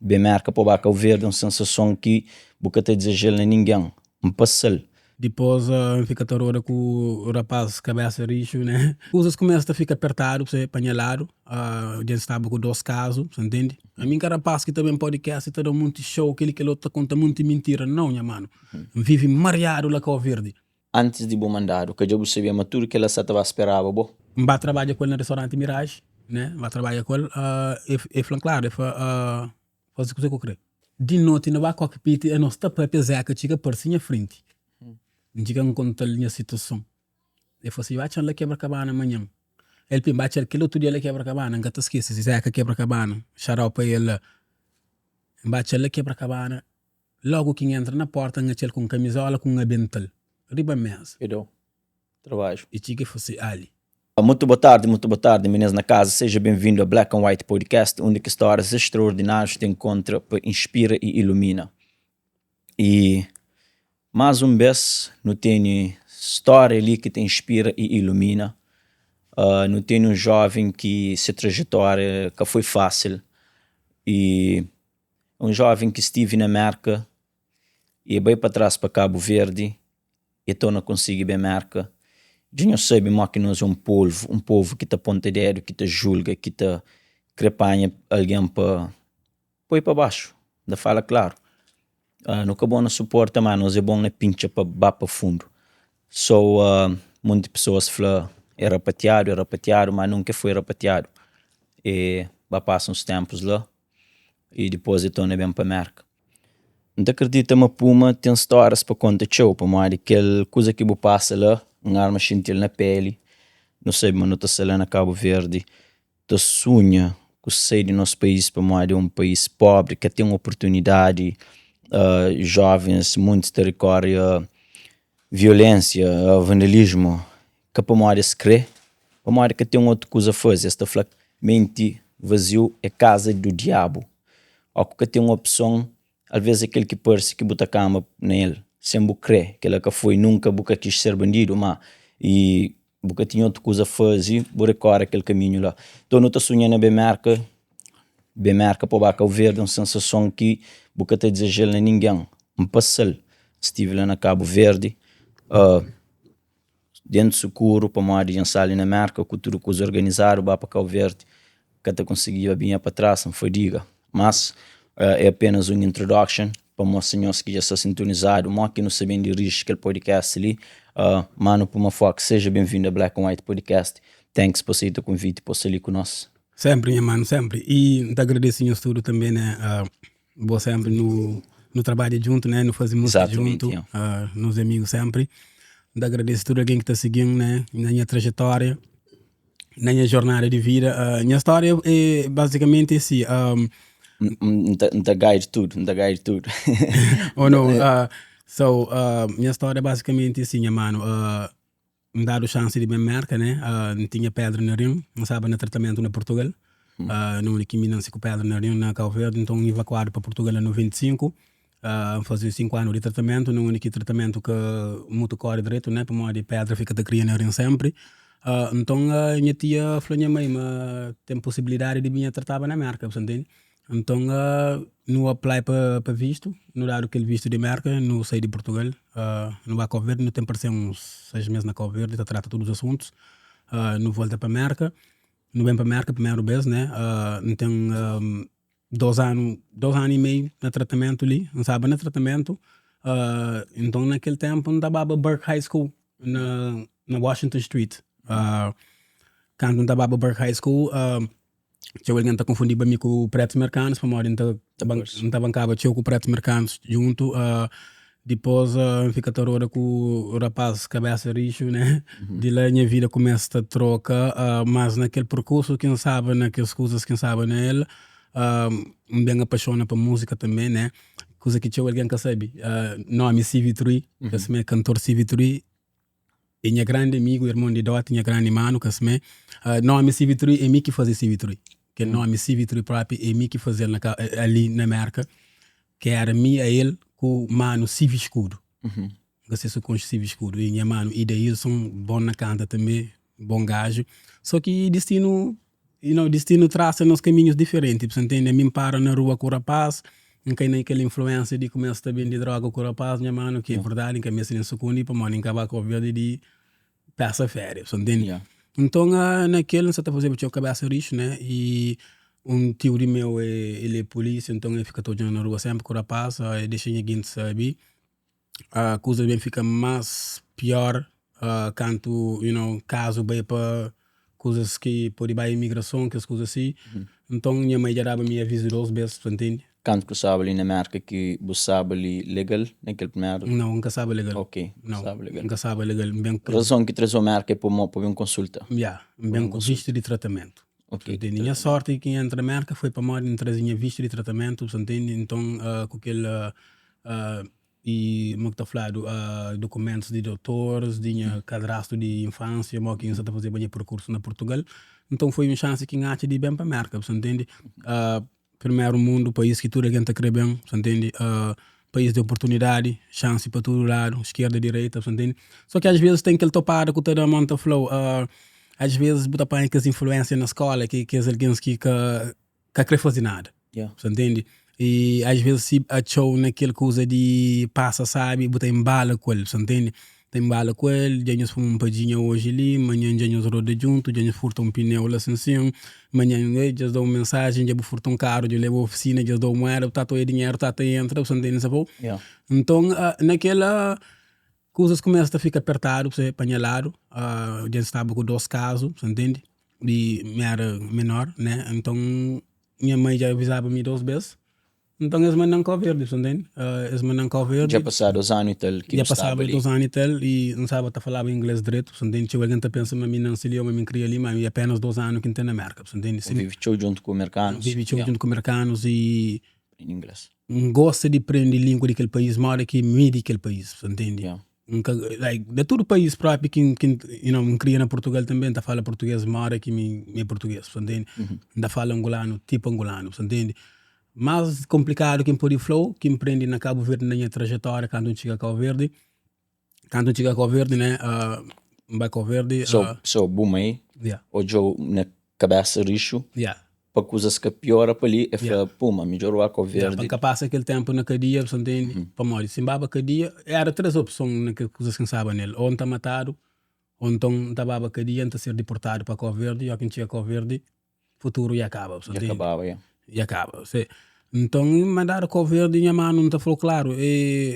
bem marca para o Cabo Verde, uma sensação que boca te desejar a ninguém, um passel. Depois fica a hora que o rapaz cabeça rixo, né? Coisas começam a ficar apertado, você panhalado. A gente estava com 2 casos, você entende? A mim, cara, rapaz que também podcast, todo muito show, aquele que ele conta muito mentira, não, minha mano. Vive mareado lá com o verde. Antes de bom mandar, o que eu sabia, mas tudo que ela estava a esperar, bom. Vai trabalhar com ele no restaurante Mirage, né? Vai trabalhar com ele, e falando claro, faz o que eu creio. De noite, no cockpit, eu não estou para pesar que chega por cima frente. Diga conta a minha situação. Eu falei assim, vai lá quebra-cabana amanhã. Ele pim bate aquele outro dia lá quebra-cabana, nunca te esqueces, se é que quebra-cabana, xarau para ele. Bate lá quebra-cabana, logo que entra na porta, ele com camisola, com um abental. Riba mesa. Eu trabalho. E chique fosse ali. Muito boa tarde, meninas na casa. Seja bem-vindo a Black and White Podcast, onde que histórias extraordinárias te encontra, inspira e ilumina. E mais um vez, não tem história ali que te inspira e ilumina. Não tem um jovem que se trajetória que foi fácil. E um jovem que esteve na América e veio para trás para Cabo Verde e então não consegue bem América. Eu sei que nós é um povo que te aponta dedo, que te julga, que te crepanha alguém para ir para baixo. Da fala claro. Nunca bom na suporta, mas nós é bom na pincha para baixo fundo. Muitas pessoas falam é rapateado, mas nunca foi rapateado. E vai passar uns tempos lá e depois então é bem para a América. Não acredita, mas Puma tem histórias para contar show, para mais aquela coisa que passa lá, arma chintil na pele, não sei, mas não está na Cabo Verde, tu sonha que sei de nosso país para mais um país pobre, que tem uma oportunidade, jovens, muito território, violência, vandalismo, que para mais se crê, para mais que tem outra coisa a fazer, esta mente vazio é casa do diabo, ou que tem uma opção, às vezes aquele que parece que bota a cama nele, sempre crê, que ele que foi nunca quis ser bandido, mas e boca tinha outra coisa a fazer, vou recorrer aquele caminho lá. Então não estou sonhando a bem marca para o Cabo Verde, uma sensação que boca te desejar a ninguém, um passel. Estive lá na Cabo Verde, dentro do seguro, para uma área de na marca, com tudo coisa organizado, para Cabo Verde, que até conseguia vir para trás, não foi diga, mas é apenas uma introduction para os senhores que já estão sintonizados, mas que não sabem dirigir aquele podcast ali. Mano, por uma foca, seja bem-vindo a Black and White Podcast. Thanks por aceitar o convite e por ser ali conosco. Sempre, minha mano, sempre. E te agradeço em estudo também, né? Vou sempre no trabalho junto, né? No fazer música junto, nos amigos sempre. Te agradeço tudo alguém que está seguindo, né? Na minha trajetória, na minha jornada de vida. Minha história é basicamente assim. Não guide tudo. Oh, não. Minha história é basicamente assim, minha mano. Me dado chance de bem marca, né? Não tinha pedra no rim, não estava no tratamento na Portugal. Não tinha minança com pedra no rim na Cabo Verde, então evacuado para Portugal no 95. Fazer 5 anos de tratamento, não único tratamento que muito corre direito, né? Para uma de pedra fica da criança no rim sempre. Então minha tia falou, minha mãe, mas tem possibilidade de vir tratar na marca, você entende? Então, no apply para visto, no dado aquele visto de marca, no saí de Portugal, no vai Cabo Verde, no tem parece uns 6 meses na Cabo Verde, trata todos os assuntos, no volta para a marca, no vem para a marca, primeiro vez, né, não tem 2 anos e meio de tratamento ali, não sabe no tratamento, então naquele tempo não estava Burke High School, na Washington Street, quando não estava Burke High School, tinha alguém que confundia bem com pretos americanos, para morrer não bancava tinha com pretos americanos junto. Depois fica a hora com o rapaz cabeça rixo, né? De lá a minha vida começa a troca, mas naquele percurso, quem sabe, naquelas coisas, quem sabe nele, bem apaixona por música também, né? Coisa que tinha alguém que sabe, nome CV3, que se é cantor CV3. E minha grande amigo, irmão de Dot, minha grande mano, que se me nome CV3 é mim que fazia CV3. Que nome CV3 próprio é mim que fazia ali na marca, que era mim a ele com mano CV escuro. Você só com CV escuro. E minha mano, e daí são bom na canta também, bom gajo. Só que destino destino traça nos caminhos diferentes, você entende? Mim para na rua com o rapaz, não tem nem aquela influência de começar também de droga com o rapaz, minha mano, que é verdade, que é mesmo em segundo, para mim, acabar com a vida de peça férias, você entende? Então, naquele, você está fazendo o cabeça rico, né? E tio de meu, ele é polícia, então ele fica todo na rua sempre com o rapaz, deixa ninguém saber. A coisa bem fica mais pior quando, caso vai para coisas que pode ir para imigração, que as coisas assim. Então, minha mãe já dava minha visita 2 vezes, entende? Quando que sabe ali na América que você sabe ali legal naquele primeiro? Não, nunca sabe legal. Ok, não, sabe legal. Nunca sabe legal. A razão que traz a América é para uma consulta? Bem com visto de tratamento. Ok. Minha sorte que entra na América foi para morrer trazer visto de tratamento, entende? Então, com aquele... e muito falado documentos de doutores, tinha cadastro de infância, mas que está fazer bem percurso na Portugal. Então foi uma chance que acha de bem para a América, você entende? Primeiro mundo, país que tudo a gente quer bem, você entende? País de oportunidade, chance para todo lado, esquerda, direita, você entende? Só que às vezes tem aquele topado com toda a monta flow, às vezes bota para que as influências na escola, que as alguém que quer fazer nada, você entende? E às vezes se achou naquela coisa de passa, sabe, bota em bala com ele, você entende? Tem bala com ele, já nos fomos um padinho hoje ali, amanhã já nos roda junto, já nos furta um pneu lá assim, amanhã já dou uma mensagem, já furta um carro, já levo a oficina, já dou moeda, tá todo dinheiro, tá entra, você entende, sabe? Então, naquela coisas começam a ficar apertado, você apanhalado, já estava com 2 casos, você entende? De era menor, né? Então, minha mãe já avisava-me 2 vezes. Então eles mandam cá verde, entende? Eles mandam cá verde. Já passaram 2 anos e tal que já passaram 2 anos e tal e não sabe a falar inglês direito, entende? Se alguém pensa que mim não se liou, me cria ali, mas apenas 2 anos que tem na América, entende? Vive junto com americanos. Vive junto com americanos e em inglês. Gosta de aprender língua daquele país, mora que mede aquele país, entende? De todo o país próprio que cria na Portugal também, tá fala português, mora que me português, entende? Da fala angolano, tipo angolano, entende? Mais complicado que pode flow, que empreende na Cabo Verde na minha trajetória quando chega a Cabo Verde. Quando chega a Cabo Verde, né? Vai Cabo Verde. So, boom aí. Hoje na cabeça rixo. Para coisas que piora para ali, é puma, melhorou a Cabo Verde. Para que passa aquele tempo na cadeia, você entende? Para morrer. Se embaba cadeia, era 3 opções naquelas coisas que sabe nele. Ou está matado, ou então está baba cadeia, está ser deportado para Cabo Verde, e quem chega a Cabo Verde, futuro já acaba. Já acabava, E acaba. Então, mandaram a Cabo Verde, minha mãe não falou claro.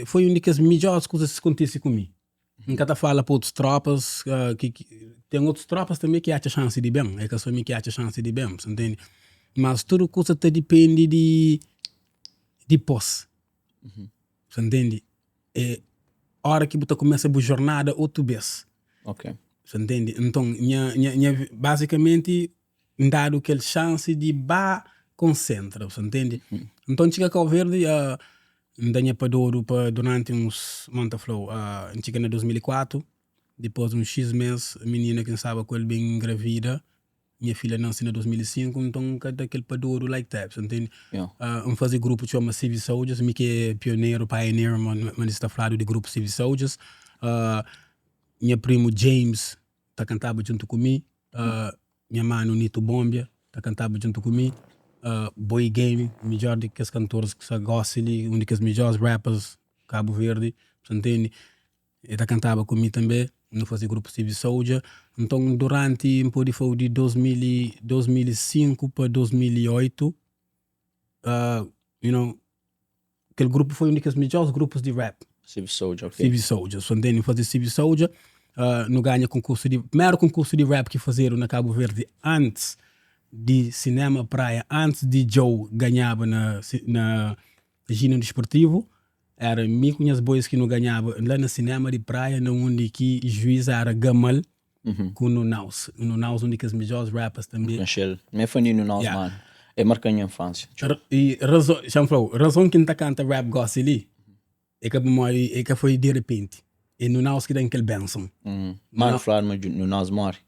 Foi uma das melhores coisas que aconteceu comigo. Nunca tá fala para outras tropas, que tem outras tropas também que acham chance de bem. É que só mim que acha chance de bem, você entende? Mas tudo coisa depende de posse. Você entende? A hora que você começa a jornada, outro vez. Ok. Você entende? Então, basicamente, dado aquela chance de concentra, você entende? Então, chega a Cabo Verde, andei para Douro durante uns flow, chega em 2004, depois de uns X meses, a menina que estava com ele bem engravida, minha filha nasceu em 2005, então cada aquele para Douro like that, você entende? Fazer grupo que chama Civil Soldiers, me que é pioneiro, pioneer, mas está falando de grupo Civil Soldiers. Minha primo James tá cantava junto comigo, minha mãe Nito Bombia tá cantava junto comigo. Boy Game, melhor de que os cantores que gostam ali, um dos melhores rappers Cabo Verde, você entende? Ele cantava comigo também, não fazia grupo Civil Soldier. Então, durante foi de 2005 para 2008, aquele grupo foi um dos melhores grupos de rap. Civil Soldier, ok. Civil Soldier, você entende? Fazer Civil Soldier, não ganha primeiro concurso de rap que fizeram na Cabo Verde antes de cinema praia, antes de Joe ganhava na Gino Desportivo, era mim com as boys que não ganhava lá no cinema de praia, onde que juiz era Gamal com o Nunaus. O Nunaus, um dos melhores rappers também. Me foi no Nunaus, mano. É marcando minha infância. E razão que não canta rap gosta ali, é que foi de repente. E Nunaus que dá aquele benção. Mano, falar, mas Nunaus morre.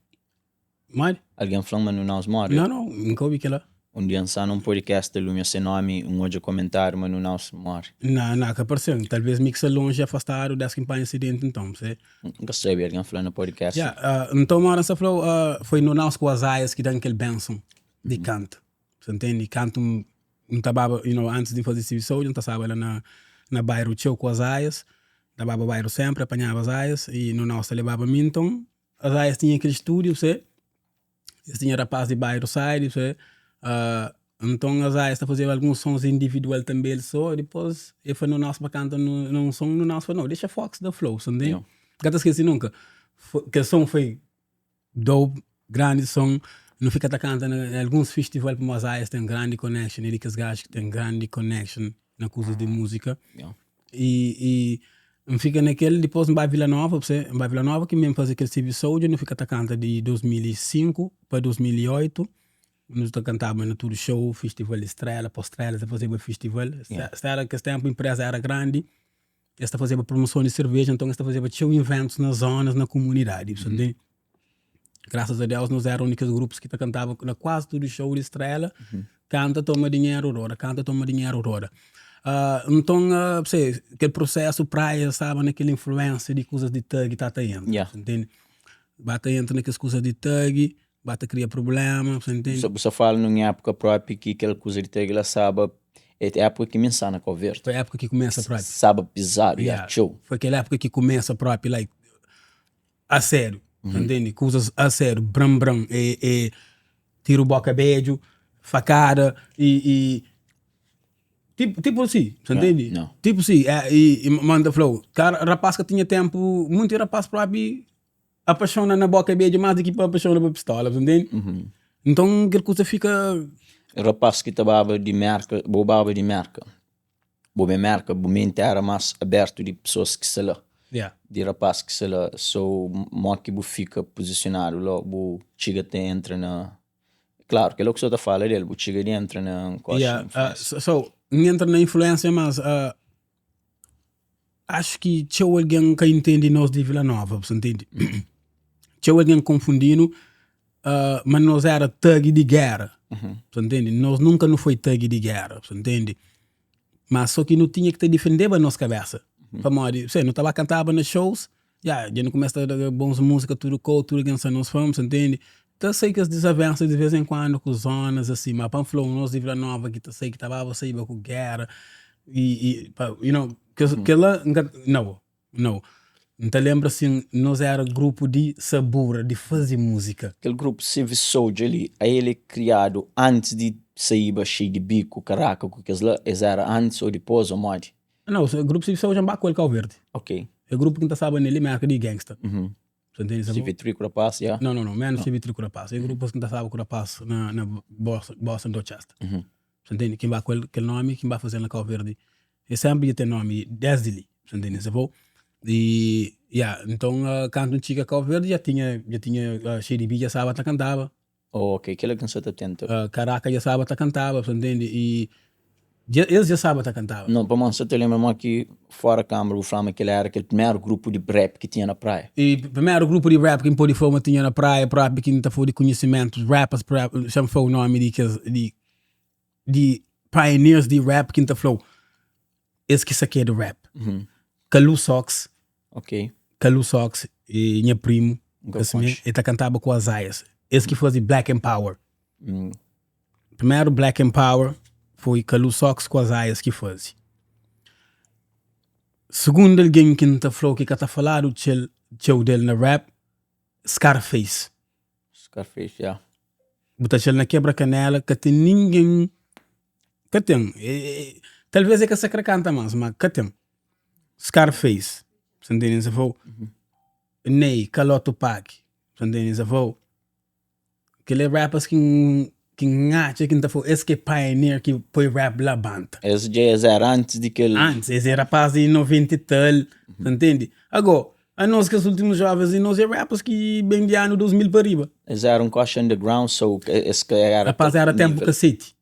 Mas? Alguém falou mas Nunaus morre? Não, nunca ouvi aquilo. Dia está num podcast de Lumia sem nome, outro comentário, mas Nunaus morre. Não, que apareceu. Talvez mixa longe afastado desse que incidente, então, você. Nunca sei, alguém falou no podcast. Então, Mara, você falou, foi Nunaus com as aias que dão aquele benção. de canto. Você entende? Canto, não estava, antes de fazer Civil Soldier, não estava lá na bairro Tchau com as aias, estava bairro sempre, apanhava as aias, e no nosso levava Minton, as aias tinham aquele estúdio, você, eles tinham rapaz de bairro side, você, então as aias faziam alguns sons individuais também, só, e depois, eu fui no nosso para cantar num som, no nosso, falei, não, deixa Fox da Flow, você entende? Yeah. Gata esqueci nunca, que o som foi dope, grande som, não fica atacando em alguns festivais como as aias tem grande connection, ele que os gajos tem grande connection na coisa de música. Yeah. E não fica naquele, depois em Vila Nova, que mesmo fazer aquele Civil Soldier, não fica atacando de 2005 para 2008, nós cantávamos no tudo show, festival Estrela, pós-Estrela, você fazia o festival, Estrela que esse tempo a empresa era grande, esta fazia promoção de cerveja, então esta fazia show eventos nas zonas, na comunidade, você graças a Deus, nós éramos os únicos grupos que cantavam na quase todo show de Estrela. Canta, toma dinheiro, roda. Canta, toma dinheiro, roda. Então, aquele processo praia estava naquela influência de coisas de tag tá tendo. Yeah. Entende? Bata entra naquelas coisas de tag, bata cria problema, você entende? Você fala numa época própria que aquela coisa de tag ela sabe, é a época que começa na conversa. Foi a época que começa a própria. Sabe pisar, yeah. Show. Foi aquela época que começa a própria, like, a sério. Entende? Coisas a sério, bram, tiro boca beijo, facada e tipo assim, você entende? Não. Tipo assim, e manda flow. Cara, rapaz que tinha tempo, muito rapaz próprio apaixona na boca beijo mais do que apaixona na pistola, você entende? Então, aquela coisa fica... Rapaz que estava de merca, bobava de merca. Bobe merca, o mente era mais aberto de pessoas que se lá. Yeah. De rapaz que se lá, so mo que fica posicionado lá, o chiga te entra na, claro que é o que você tá falando dele, o chiga entra na entra na influência, mas acho que tinha alguém que entende nós de Vila Nova, você entende? Tinha alguém confundindo, mas nós era tag de guerra, você entende? Nós nunca não foi tag de guerra, você entende? Mas só que não tinha que te defender a nossa cabeça. Você não estava cantando nos shows, já não começa a dar bons músicas, tudo que nós fomos, entende? Então sei que as desavenças de vez em quando com zonas assim, mas para falar nós de Vila Nova que sei que estava você com guerra que lá não. Então lembra assim, nós era grupo de sabura, de fazer música. Aquele grupo Civil Soldier ali, aí ele é criado antes de sair cheio de bico, caraca, que eles era antes ou depois ou mais? Não, o grupo Civil Soldier é um baco ele Verde. Ok. É o grupo que não sabe nele, marca de gangsta. Você entende? CV3 com rapaz, yeah? Não, menos CV3 com rapaz. É o grupo que não sabe com rapaz na Boston Dorchester. Você entende? Quem vai com aquele nome, quem vai fazer na Cabo Verde. E sempre ia ter nome desde você entende? E, então, quando chega a Cabo Verde, já tinha Xeribi, já sabe que cantava. Oh, ok, aquele que você está tentando. Caraca, já sabe que cantava, você entende? E eles já sabem que cantava. Não, para mim, você te lembra que fora a câmera, o Flama, que ele era aquele primeiro grupo de rap que tinha na praia. E o primeiro grupo de rap que em Podiforma tinha na praia, para que não foi de conhecimento, rappers, chama foi o nome de pioneers de rap, que não foi esse que saquei do rap. Kalu Sox. Ok. Kalu Sox e minha primo, ele cantava com as aias. Esse que fazia Black Empower. Primeiro Black Empower foi Kalu Sox com as aias que fazia. Segundo alguém que não falou que está falando o teu dele na rap, Scarface, yeah. Botar ele na quebra-canela, que tem ninguém que tem. Talvez é que essa canta mais, mas que tem. Scarface, você entende? Você falou Ney, Caloto Pac, você entende? Você falou aquele rappers que acha que não foi esse que é pioneer que põe rap lá banda. Esse já era antes de que ele... Antes, esse era rapaz de 90 e tal, você entende? Agora, a nós que os últimos jovens, e nós é rappers que bem de ano 2000 para riba. Eles eram coxa underground, so esse que era... Rapaz era tempo cacete.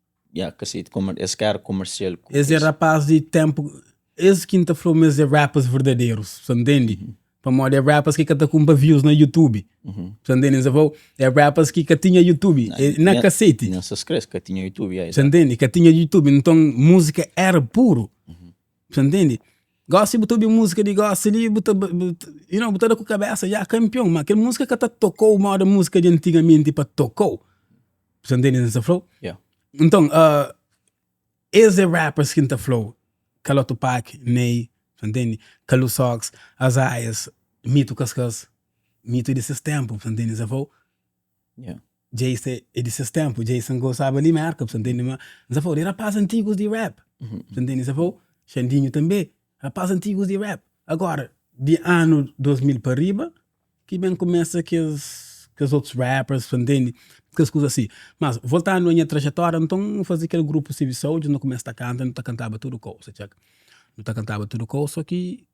Cacete, esse que era comercial. Esse era rapaz de tempo... Esse quinta falou, mas é rappers verdadeiros, você entende? Para modo é rappers que cata com views na YouTube. Você entende? É rappers que tinha YouTube, na cacete. Não se esquece que tinha YouTube. Você entende? Que tinha YouTube, então música era puro. Você entende? Gosta de botar música de gosta ali, botar com a cabeça, já campeão, mas aquela música que tocou uma hora música de antigamente para tocou. Você entende essa flow? Yeah. Então, esse rappers que tá flow, Calo Tupac, Ney, você entende? Calo Sox, Azaias, Mito Cascas, Mito desses tempos, você entende essa flow? Yeah. Jason é desses tempos, Jason gostava ali marca, você entende? Mas essa flow, rapazes antigos de rap, você entende essa flow? Xandinho também, rapazes antigos de rap. Agora, de ano 2000 para riba, que bem começa que os outros rappers, você entende? Que as coisas assim. Mas, voltando à minha trajetória, então, fazer aquele grupo Civil Soldier, não começa a cantar, não cantava tudo coisa, check. Não cantava tudo coisa, só que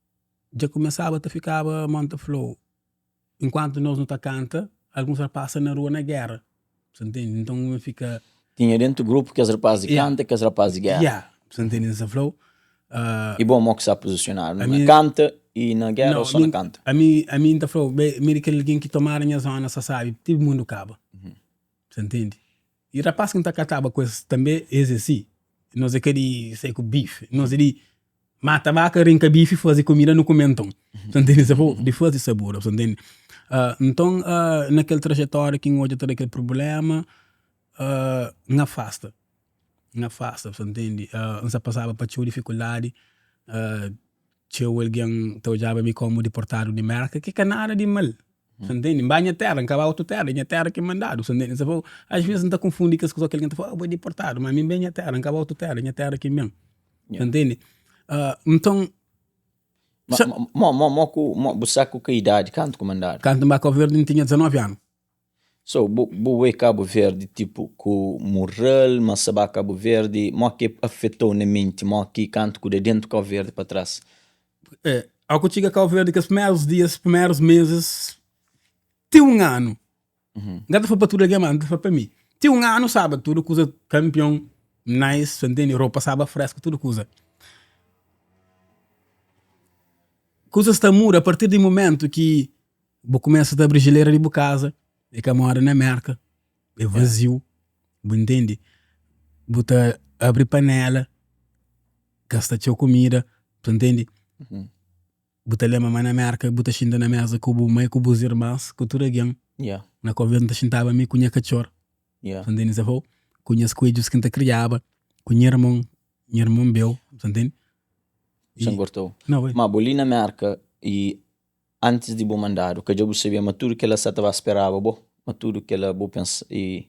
já começava a ficar monta flow. Enquanto nós não canta, alguns rapazes na rua na guerra, você entende? Então, fica... Tinha dentro do grupo que as rapazes Yeah. canta, que as rapazes guerra. Yeah, você entende essa flow? E bom, mo que se posicionar. Na minha- canta e na guerra ou só na canta. A mim tá falou, mira que alguém que tomar a zona, você sabe, todo mundo acaba. Você entende? E rapaz que não tá cataba com isso também, esse assim. Nós é que sei com bife. Nós é de mata vaca, rinca bife e fazer comida no comentão. Você entende? De fazer sabor, você entende? Então, naquela trajetória que hoje tem aquele problema, não afasta. Não afasta, você entende? Não se passava para tinha dificuldade. Tinha alguém que já me como deportado de merca, que é nada de mal. Você entende? Banha terra, acaba outra terra, minha terra que é mandado. Você entende? Às vezes não está confundindo com as coisas que alguém está falando, vou deportado, mas minha banha terra, acaba outra terra, minha terra que é mesmo. Você entende? Então. Você com que idade canto comandar? Canto em Cabo Verde tinha 19 anos. So, bué Cabo Verde, tipo, com Morrel, mas sabá Cabo Verde, mo que afetou na mente, mo que canto com dentro do Cabo Verde para trás. Ao que chega a Cabo Verde, que os primeiros dias, primeiros meses, tinha um ano. Gata foi para tudo aqui, mano, foi para mim. Tinha um ano, sabe, tudo coisa campeão, nice, entende? Roupa, sabe, fresca, tudo coisa. Coisas está muda a partir do momento que vou começar a abrir geleira de casa, e que a mora na merca, é vazio, entende? Bota abrir panela, gasta teu comida, entende? Bota lema na merca, bota xinda na mesa com o mãe, com os irmãos, com tudo aqui. Na conventa xintava me cunha cachorro. Entende? Você falou? Cunha os coelhos que te criava, cunha irmão meu, entende? Você gostou? Não, mas boli na merca e antes de bom mandar, o que eu sabia, mas tudo que ela estava esperava, mas tudo que ela pensa e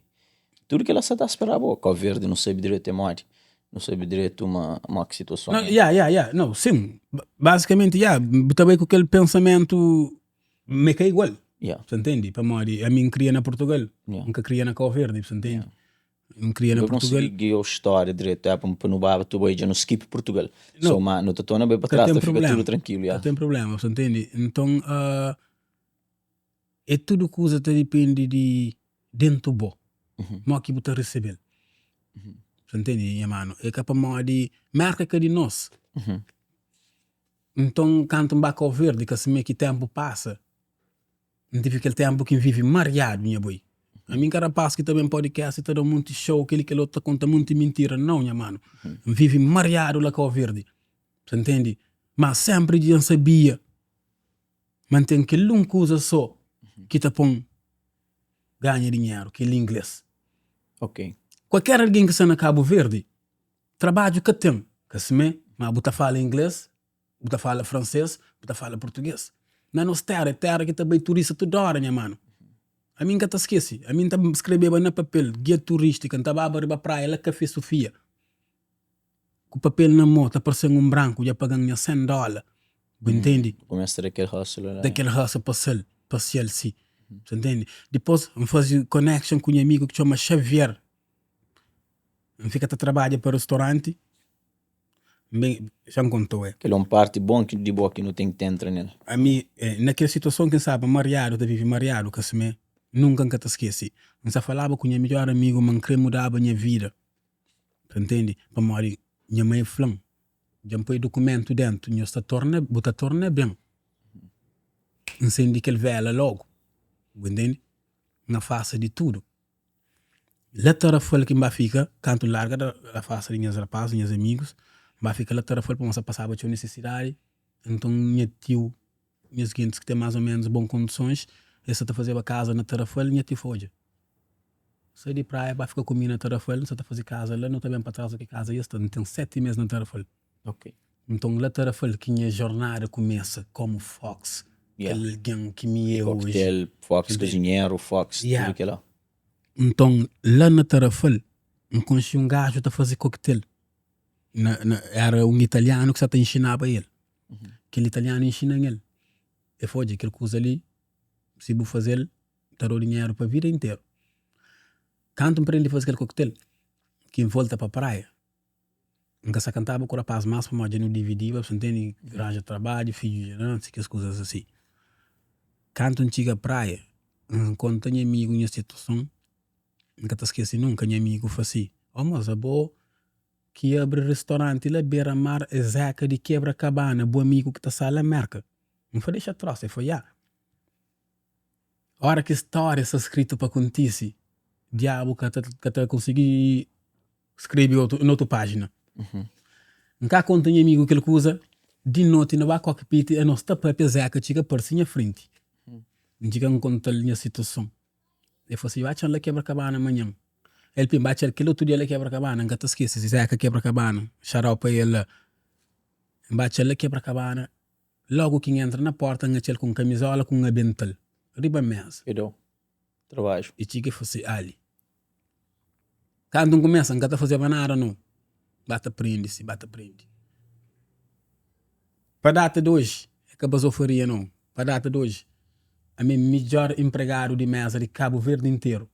tudo que ela estava esperava, Cabo Verde não sabe direito a morte, não sabe direito uma situação. Não, não, sim, basicamente, também com aquele pensamento me cai igual, você entende? Para morrer, a mim cria na Portugal, nunca cria na Cabo Verde, você entende? Não cria na Portugal. Eu não segui a história direito, para não bava, tu já não skip Portugal. Não, mas não estou bem para trás, fica tudo tranquilo. Não tem problema, você entende? Então, é tudo coisa que depende de dentro do mas que você receber. Você entende, minha mano? É que para de marca que de nós. Então, quando um baco verde, que assim que tempo passa, não tive aquele tempo que vive mareado, minha boy. A mim, cara, passa que também podcast, todo muito show, aquele que outro conta muito mentira. Não, minha mano. Vive mareado lá Cabo Verde. Você entende? Mas sempre eu sabia. Mantém que uma coisa só que te põe ganha dinheiro, que é inglês. Ok. Qualquer alguém que está na Cabo Verde, trabalho que tem, que se me, mas você fala inglês, você fala francês, você fala português. Na nossa terra que também turista toda hora, minha mano. A mim que te esqueci. A mim também escrevia na papel, guia turística, estava a barba praia, lá Café Sofia. Com o papel na moto, aparecendo branco, já pagando $100. Entende? Começa daquele hustle. Daquele hustle parcial, sim. Você entende? Depois, eu fazia connection com um amigo que chama Xavier. Eu fica a trabalhar para o restaurante. Bem, já me contou, Aquele é um parte bom que de boa que não tem que entrar nele. A mim, naquela situação, quem sabe, mariado, vive mariado, que se me, nunca te esqueci. Eu só falava com o meu melhor amigo, mas queria mudar a minha vida. Você entende? Para morrer, minha mãe falou, já põe documento dentro, eu está torna bem. Não sei de que ele vela logo. Entende? Na face de tudo. Lá foi que me fica, canto larga da face de minhas rapazes, minhas amigos, me fica lá foi para nós passar por necessidade. Então, minha tio, minhas clientes que têm mais ou menos boas condições, essa tá fazer a casa na Tarafel, minha tio foge. Saí de praia, para ficar comigo na Tarrafal, só tá fazer casa lá, não tá bem para trás do que casa aí, tem 7 meses na Tarrafal. Ok. Então lá Tarrafal, que minha jornada começa como Fox, aquele gang que me é hoje. Coquetel, Fox cozinheiro, Fox, tudo aquilo lá. Então lá na Tarrafal, eu conheci gajo a fazer coquetel. Era italiano que só te ensinava ele. Aquele italiano ensina ele. E foi aquele coisa ali, se vou fazer, terá dinheiro para a vida inteira. Quando aprendi a fazer aquele coquetel, que volta para a praia, nunca se cantava com a rapaz mais para mais no DVD, você entende? Arranja trabalho, filho, não sei que as coisas assim. Quando chega à praia, quando tenho amigo em situação, nunca te esqueci nunca, minha amigo faz assim, mas é bom que abre restaurante lá beira-mar, é Zeca de Quebra-Cabana, bom amigo que está sala merca. Não foi deixar troço, foi já. A hora que história está escrita para acontecer, diabo que até consegui escrever em outra página. Nunca conta em amigo que ele usa de noite no cockpit e não está para pesar que chega por cima frente. Não chega a contar a situação. Ele falou assim, vai lá Quebra-Cabana amanhã. Ele bate aquele outro dia lá Quebra-Cabana, nunca te esqueces, Zeca Quebra-Cabana, xaropa ele. Bate lá Quebra-Cabana, logo que entra na porta, ele com camisola, com um bental. Riba mesa. E deu trabalho. E chega e falou assim, ali. Quando começa, nunca te fazer nada não. Bata prende-se, bata prende. Para data de hoje, é que a basofaria não. Para data de hoje, a minha melhor empregado de mesa de Cabo Verde inteiro.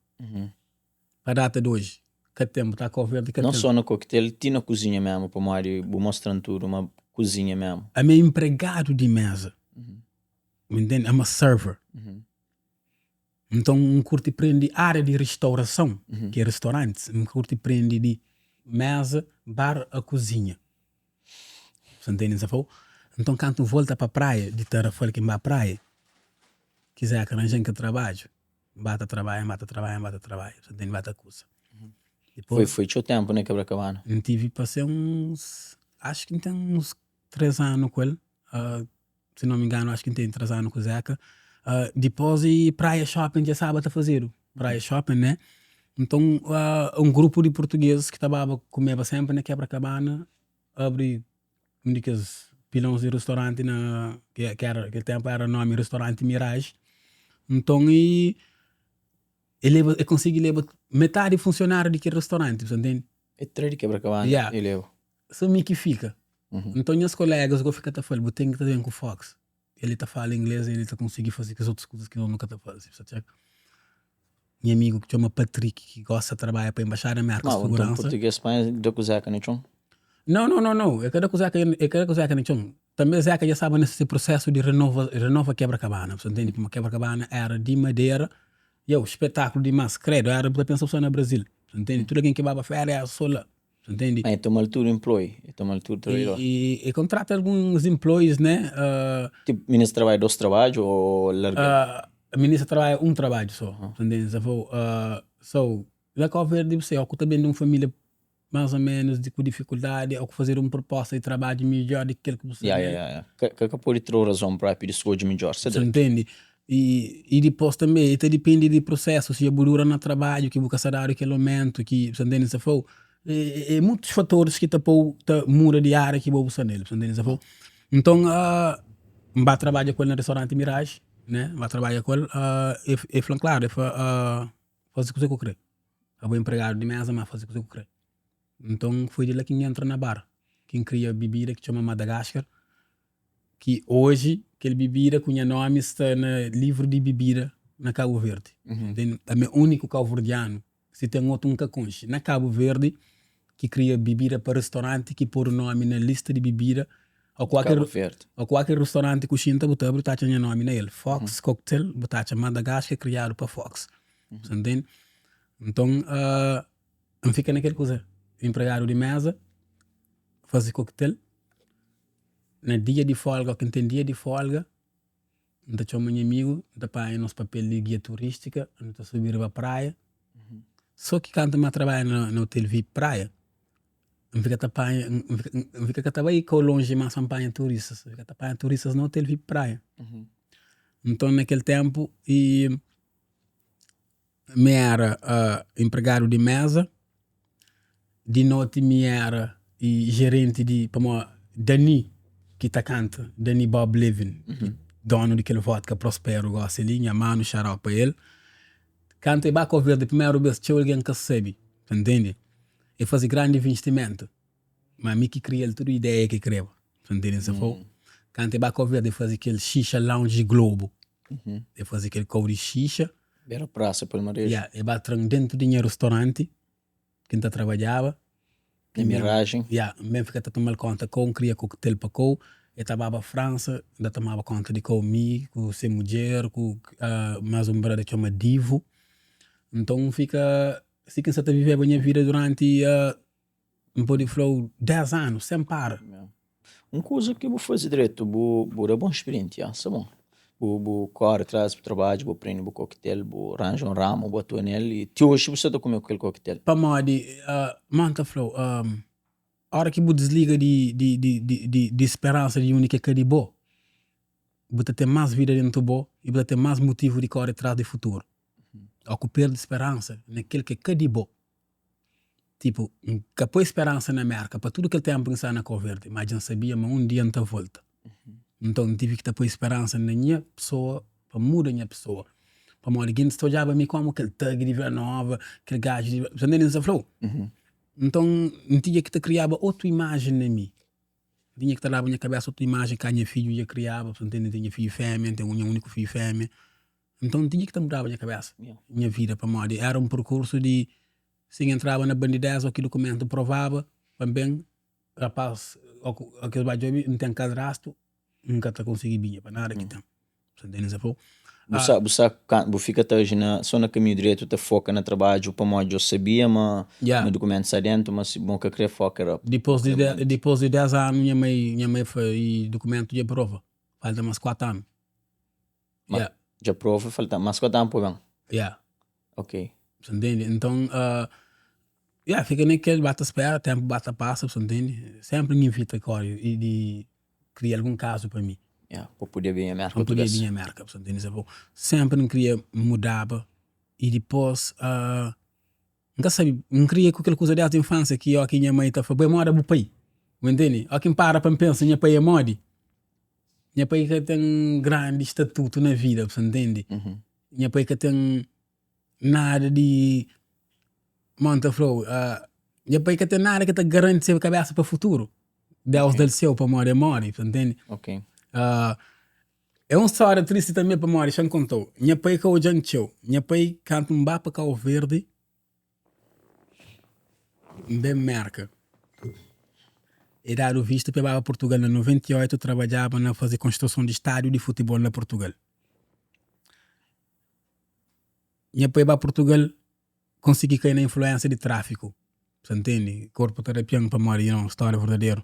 Para data de hoje, que tempo está Cabo Verde? Não só no coquetel, tinha na cozinha mesmo, para Mário, vou mostrando tudo, uma cozinha mesmo. A minha empregado de mesa, me entende? É uma server. Então, curte prende área de restauração, que é restaurante. Curte prende de mesa, bar, a cozinha. Você entende? Então, quando volta para a praia, de Tarrafal que vai à praia, quiser que arranjem que trabalho, bata trabalho. Você entende? Bata a coisa. Foi seu tempo, né, Quebra-Cabana? Eu tive, passei acho que tem uns 3 anos com ele. Se não me engano, acho que tem 3 anos com o Zeca. Depois, praia shopping, já sabe a fazer. Praia shopping, né? Então, um grupo de portugueses que estava comendo sempre na Quebra-Cabana, abre pilões de restaurante, que tempo era o nome Restaurante Mirage. Então, ele consegue levar metade funcionário daquele restaurante, você entende? É três de Quebra-Cabana, Yeah. ele leva. Só me que fica. Então, meus colegas, eu fico a falar, eu tenho que estar com o Fox. Ele está falando inglês, ele está conseguindo fazer as outras coisas que eu nunca estou fazendo. Meu amigo que chama Patrick, que gosta de trabalhar para a Embaixada América de Segurança. Então, português, espanhol, deu com o Zeca, né, Chon? Não. Eu quero que o Zeca, né, Chon? Também o Zeca já sabe nesse processo de renova Quebra-Cabana. Você entende? Porque Quebra-Cabana era de madeira, e o espetáculo de massa, credo, era para pensar só no Brasil. Você entende? Tudo alguém que vai para férias é só lá. Você entende? Mas então, altura employee, então, altura trabalhador. E contrata alguns employees, né? Tipo, ministro trabalha 2 trabalhos ou larga? A ministra trabalha um trabalho só. Entende? So, já que houver de você, ou também de uma família mais ou menos com dificuldade, ou fazer uma proposta de trabalho melhor do que aquele que você tem. Que pode ter razão para pedir escolha melhor, você entende? E depois também, depende do processo, se a dura no trabalho, que busca salário aquele momento, que você entende? Muitos fatores que muda de área que você nele, você entende? Então, vai trabalhar com ele no restaurante Mirage, né? Vai trabalhar com ele, e falando claro, fazer o que eu quero. Eu vou empregado de mesa, mas fazer o que eu quero. Então, foi de lá que entra na bar. Quem cria bebida que chama Madagascar, que hoje, aquele bebida com o nome está no livro de bebida na Cabo Verde. É o único cabo-verdiano. Se tem outro nunca conhece. Na Cabo Verde, que cria bebida para restaurante, que pôr o nome na lista de bebida, ou qualquer restaurante que o Xinta botar o nome nele. Fox Cocktail, botar Madagascar, criado para Fox. Você entende? Então, não fica naquela coisa. Empregado de mesa, fazer coquetel. No dia de folga, quem tem dia de folga, então chama meu amigo, então põe nosso papel de guia turística, então subir para a praia. Só que quando eu trabalho no hotel VIP praia, não fica aí com longe, mas não apanha turistas. Fica apanha turistas no hotel VIP praia. Então naquele tempo, me era empregado de mesa, de noite me era gerente de Dani, que tá canta, Dani Bob Levin, dono daquele vodka Prospero, gosta ali, minha mano, xarope para ele. Canta e baco verde, primeiro vez tinha alguém que sabe, entende? E fazia grande investimento, mas me que cria tudo ideia que criava, entende? Se for, canta e baco verde, fazia aquele Xixa Lounge Globo, e fazia aquele couro de xixa. Era praça pelo Marejo. Yeah, e batrão dentro de um restaurante que ainda trabalhava. Na miragem. Yeah, mesmo fica a tomar conta com, cria coquetel para com, e estava a França, ainda tomava conta de comigo, com ser mulher, com mais um brother que chama Divo. Então fica, assim que você está vivendo a minha vida durante, um pouco de flow, 10 anos, sem parar. Uma coisa que eu vou fazer direto, vou dar bom experiência, tá bom? Vou correr atrás do trabalho, vou prender o coquetel, vou arranjar um ramo, vou atuar nele e te hoje você está comendo aquele coquetel. Para modi, manta flow, a hora que você desliga de esperança de única que é de boa, você tem mais vida dentro do bo e você tem mais motivo de correr atrás do futuro. Ao que perde esperança naquele que é de boa. Tipo, que põe esperança na merca, para tudo que ele tem a pensar na cor verde, mas já sabia, mas um dia não está volta. Então tive que pôr esperança na minha pessoa, para mudar a minha pessoa. Para morrer, alguém estou já me como aquele tag de Vila Nova, aquele gajo de... Você não entende flow? Então, não tinha que te criava outra imagem em mim. Tinha que te dar na minha cabeça outra imagem que a minha filha ia criava, você entende? Tinha filho fêmea, tem um único filho fêmea. Então, tinha que te mudar a minha cabeça, minha vida, para morrer. Era um percurso de... Se entrava na bandidez, aquele documento provava, também, rapaz, aquele bairro não tem cadrasto, nunca te consegui vir para nada que tem. Você entende? Você fica só no caminho direito, te foca no trabalho, para modo eu sabia, mas no documento sai dentro, mas bom que eu queria focar. Depois de 10 anos, minha mãe foi documento de prova. Falta mais 4 anos. Já prova, falta mais 4 anos, por Ok. Você entende? Então, fica naquele bata-espera, tempo bata-passa, você entende? Sempre me invita agora e de criar algum caso para mim. Para poder vir a marca. Para poder vir a marca, você entende? Sempre não queria mudar e depois, não queria com aquela coisa da infância que aqui minha mãe está falando, mora para o pai. Você entende? Quem para pensar, minha pai é modi. Minha pai que tem um grande estatuto na vida, você entende? Minha pai que tem nada de... Monta flow, minha pai que tem nada que te garante a cabeça para o futuro. Deus do céu para morrer, você entende? Ok. É uma história triste também para morrer, já contou. Minha pai que hoje antes, minha pai canta um bapa Cabo Verde, bem merca. E dado visto para Portugal, em 98 trabalhava na fazer construção de estádio de futebol na Portugal. Minha pai para Portugal consegui cair na influência de tráfico, você entende? Corpo terapia para morrer, não, história verdadeira.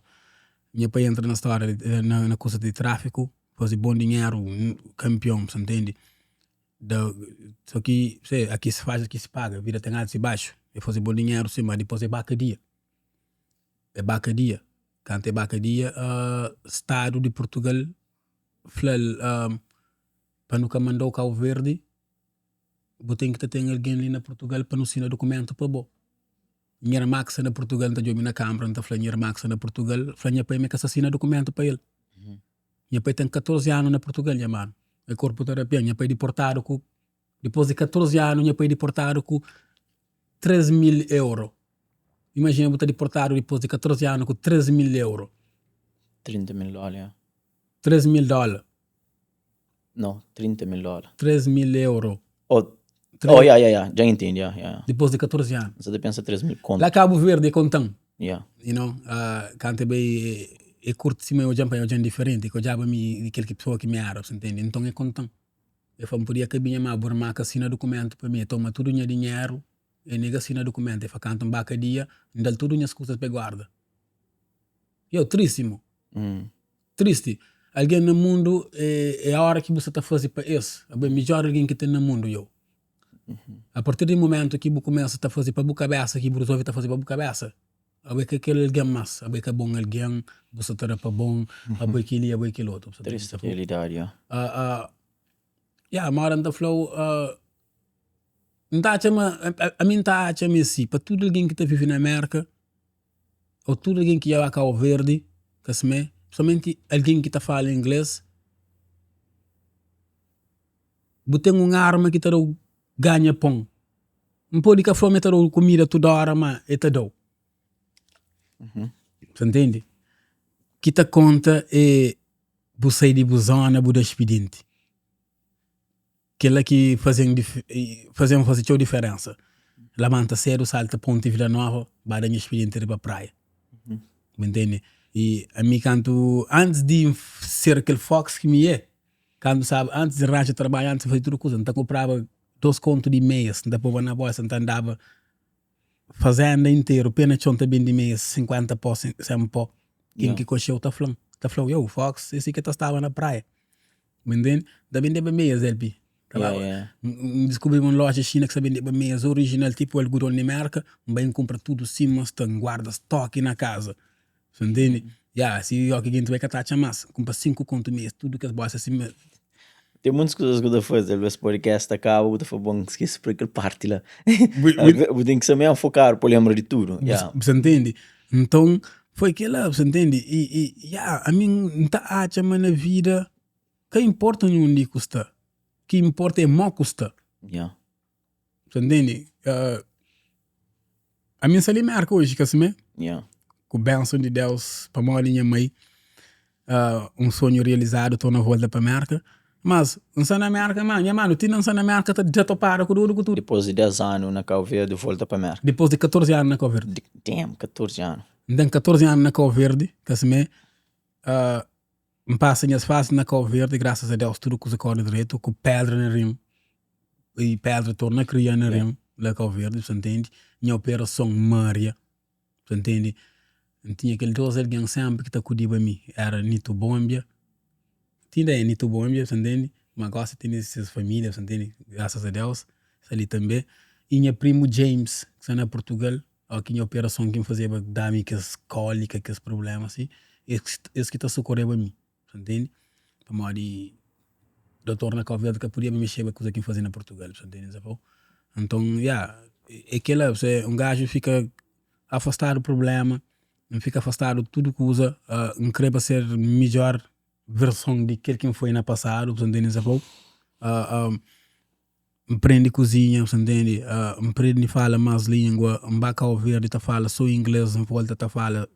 Minha pai entra na história, na coisa de tráfico, fazer bom dinheiro, campeão, você entende? Só que, aqui se faz, aqui se paga, a vida tem alto e baixo. Eu fazer bom dinheiro, sim, mas depois é bacadia. É bacadia. Quando é bacadia, Estado de Portugal, para nunca mandar o Cabo Verde, você tem que ter alguém ali na Portugal para não assinar documento para bom. Minha Max na Portugal, não está na Câmara, não está falando minha Max na Portugal, falando minha pai me que assassina documento para ele. Minha pai tem 14 anos na Portugal, minha mano. É corpo terapia, minha pai deportado com... Depois de 14 anos, minha pai deportado com 3.000 euros. Imagina você deportado depois de 14 anos com 3.000 euros. 30 mil dólares. 3.000 dólares. Não, 30 mil dólares. 3.000 euros. Já entendi, Depois de 14 anos. Você pensa 3 mil conto. Lá Cabo Verde, contão. You know, quando é curto cima eu já diferente, que eu já me aquele pessoa que me era, você entende? Então é contão. Eu falo, podia que minha mãe burmaca assina documento para mim, toma tudo minha dinheiro, e nega assina documento, e fala, canto um baca dia, e dá tudo minhas coisas para guarda. Eu, tríssimo. Triste. Alguém no mundo, é a hora que você está fazendo para isso. É o melhor alguém que tem no mundo, eu. A partir do momento que você começa a fazer para a cabeça, que você resolve fazer para a cabeça, a que aquele alguém mais, a que é bom alguém, você terá para bom, a que ele, a que outro. Triste realidade, Modern the flow, a mim tá a chama assim, para tudo alguém que está vive na América, ou tudo alguém que já vai a Cabo Verde, que se me, somente alguém que está fala inglês, tem uma arma que está ganha pão. Não pode que a fome está comida toda hora, mas é tudo. Você entende? Que te conta é você de busona, buda expediente. Aquela que fazem fazer diferença. Levanta cedo, salta ponte Vila Nova, vai dar expediente para a praia. Me entende? E a mim canto, antes de ser aquele fox que me é, quando sabe, antes de rancho trabalhar, antes de fazer tudo coisa, então comprava 2 contos de meias, então pôr na bolsa, então andava fazenda inteiro, pena chonta bem de meias, 50 pó, 100 pó. Quem que coxeu tá falando, eu, Fox, esse que estava na praia. Me entende? Da bem de meias, LP. Descobri uma loja china que sabe de meias original, tipo o algodão de marca, bem compra tudo sim, tem guarda estoque na casa. Você entende? Se alguém tiver que taxa mais, compra 5 contos mês, tudo que as bolsas assim mesmo. Tem muitas coisas que eu faço, esse podcast acaba, eu vou bom, esqueci por aquele parte lá. Eu tenho que saber focar, por lembrar de tudo. Você entende? Então, foi aquilo, você entende? A mim, não tá a na vida, que importa onde custa? Que importa é mal custa. Você entende? A minha salinha marca hoje, que assim, com o benção de Deus, para a minha mãe, sonho realizado, estou na volta para a América. Mas, não sei na América, mano, tu não sei na América, já estou para com tudo. Depois de 10 anos na Cabo Verde, volta para a América. Depois de 14 anos na Cabo Verde. Damn, 14 anos. Então, 14 anos na Cabo Verde, que assim, me passam as fases na Cabo Verde, graças a Deus, tudo que se corre direito, com pedra na rim. E pedra torna criar na rim, na Cabo Verde, você entende? Minha operação Maria, você entende? Tinha aquele 2 alguém sempre que está cuidando de mim, era Nito Bombia. Tinha Nito Bombia, você entende? Mas gosta de ter essas famílias, você entende? Graças a Deus, ali também. E minha primo James, que está na Portugal, aqui em operação que fazia dar-me que as cólicas, que os problemas, assim, esse que está socorrendo a mim, você entende? Para morrer, doutor na Cabo Verde, que podia me mexer com a coisa que fazia na Portugal, você entende? Então, é aquela, um gajo fica afastado do problema, fica afastado de tudo que usa, não quer para ser melhor versão de quem foi na passado, você entende? Aprende cozinha, você entende? Aprende a falar mais língua, vai Cabo Verde, fala só inglês, em volta fala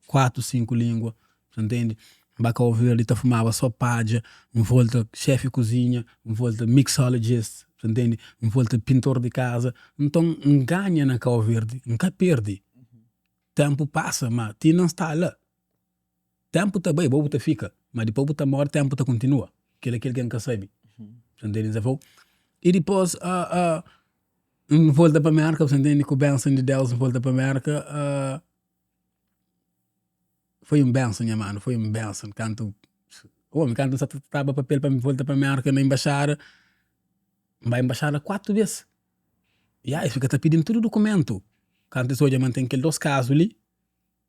4, 5 línguas, você entende? Vai Cabo Verde, fumava só pádia, em volta chefe de cozinha, em volta mixologist, você entende? Em volta pintor de casa. Então, ganha na Cabo Verde, nunca perde. Tempo passa, mas tu não está lá. Tempo está bem, bobo fica, mas depois está morto, tempo está continua. Aquele que não sabe. Você entende? E depois, volta para a América, você entende? Com o bênção de Deus, volta para a América, foi bênção, minha mano, foi bênção. Quando você estava papel para me voltar para a América na embaixada, vai embaixada 4 vezes. Isso fica te pedindo todo o documento. Quando você hoje mantém aqueles 2 casos ali,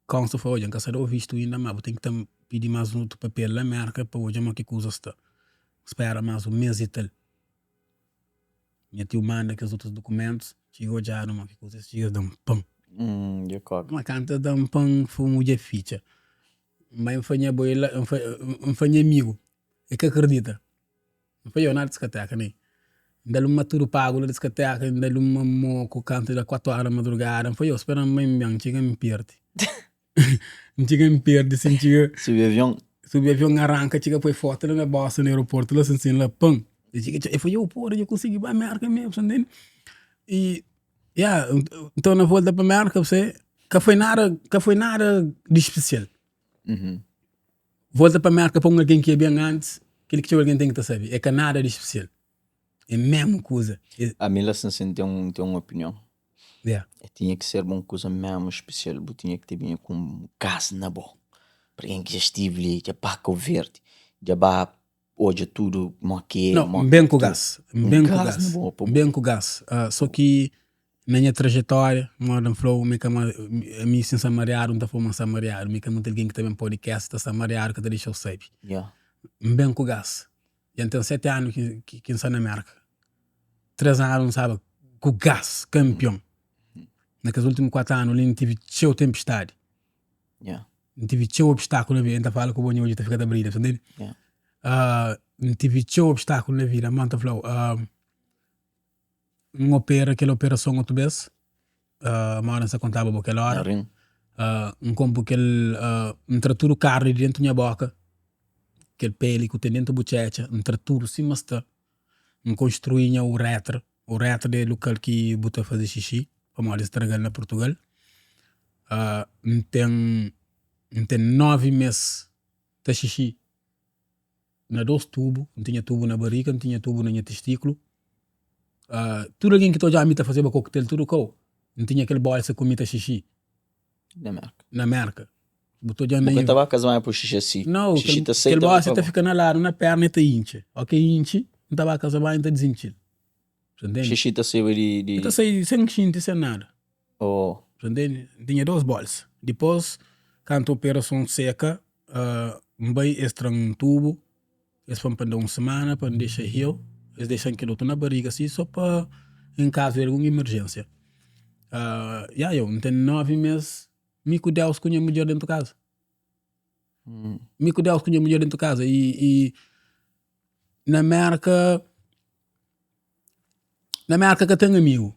quando você foi hoje, não sei visto ainda, mas tem que pedir mais um outro papel na América para hoje, mas que coisa está. Espera mais um mês e tal. Minha tio manda aqueles outros documentos, chegou já, não, que coisa, chega, dá pão. Mas quando dá pão, foi uma ficha. Mas eu fui amigo, é que acredita. Não foi eu na discoteca, né? Dá-lhe uma tudo pago na discoteca, dá-lhe uma moco, canto da 4 horas da madrugada. Não foi eu, esperando bem, chega me perde. Chega me perde, assim, chega... Subi avião, arranca, chega, foi forte na bolsa no aeroporto, lá assim, lá, pão. E foi eu, porra, eu consegui para a América mesmo, entende? E, então na volta para a América, você, que foi nada de especial. Volta para a América para alguém que é bem antes, aquele que alguém tem que saber, é que nada de especial. É a mesma coisa. A minha assim tem uma opinião. Tinha que ser uma coisa mesmo especial, tinha que ter bem com gás na boca. Para quem que já estive ali, já para Cabo Verde, já para hoje tudo, bem com gás. Bem com gás. Só que na minha trajetória, Modern Flow, a minha sem samariado, não está falando samariado, me tem alguém que também podcast, está samariado, que deixa eu saber. Bem com gás. Já tem 7 anos que está na América. 3 anos, sabe, com gás, campeão. Naqueles últimos 4 anos, ele não tive cheio tempestade. Não tive cheio obstáculo na vida. Então fala que o bom hoje está ficando abrido, entende? Não tive cheio obstáculo na vida. Manta falou, aquela operação outra vez. Mora nessa contava por aquela hora. Como aquele tratura o carro dentro da minha boca. Aquele pele que tem dentro da bochecha. Tratura sim, mas está. Construía o rétro. O rétro é o local que botou a fazer xixi. Como eles estragam na Portugal. Tem 9 meses de xixi na 2 tubos. Não tinha tubo na barriga, não tinha tubo no testículo. Tudo alguém que já me está fazendo coquetel, tudo cão. Não tinha aquele bolsa com mita xixi. Na merca. Botou já nem. Porque estava a casar mais por xixi assim. Não, aquele bolsa está ficando lá na perna e está inche. Ok, inche. Não estava a casar mais, está desinche. Xixi está saindo de. Está saindo sem xinte, sem nada. Oh. Entende? Tinha 2 bolsas. Depois, quando a operação seca, vai extra um tubo. Eles vão para 1 semana, para deixar rio. Eles deixam aquilo na barriga assim, só para em caso de alguma emergência. Eu não tenho 9 meses. Me cuidava com a mulher dentro de casa. Me cuidava com a mulher dentro de casa. E na América que eu tenho amigo.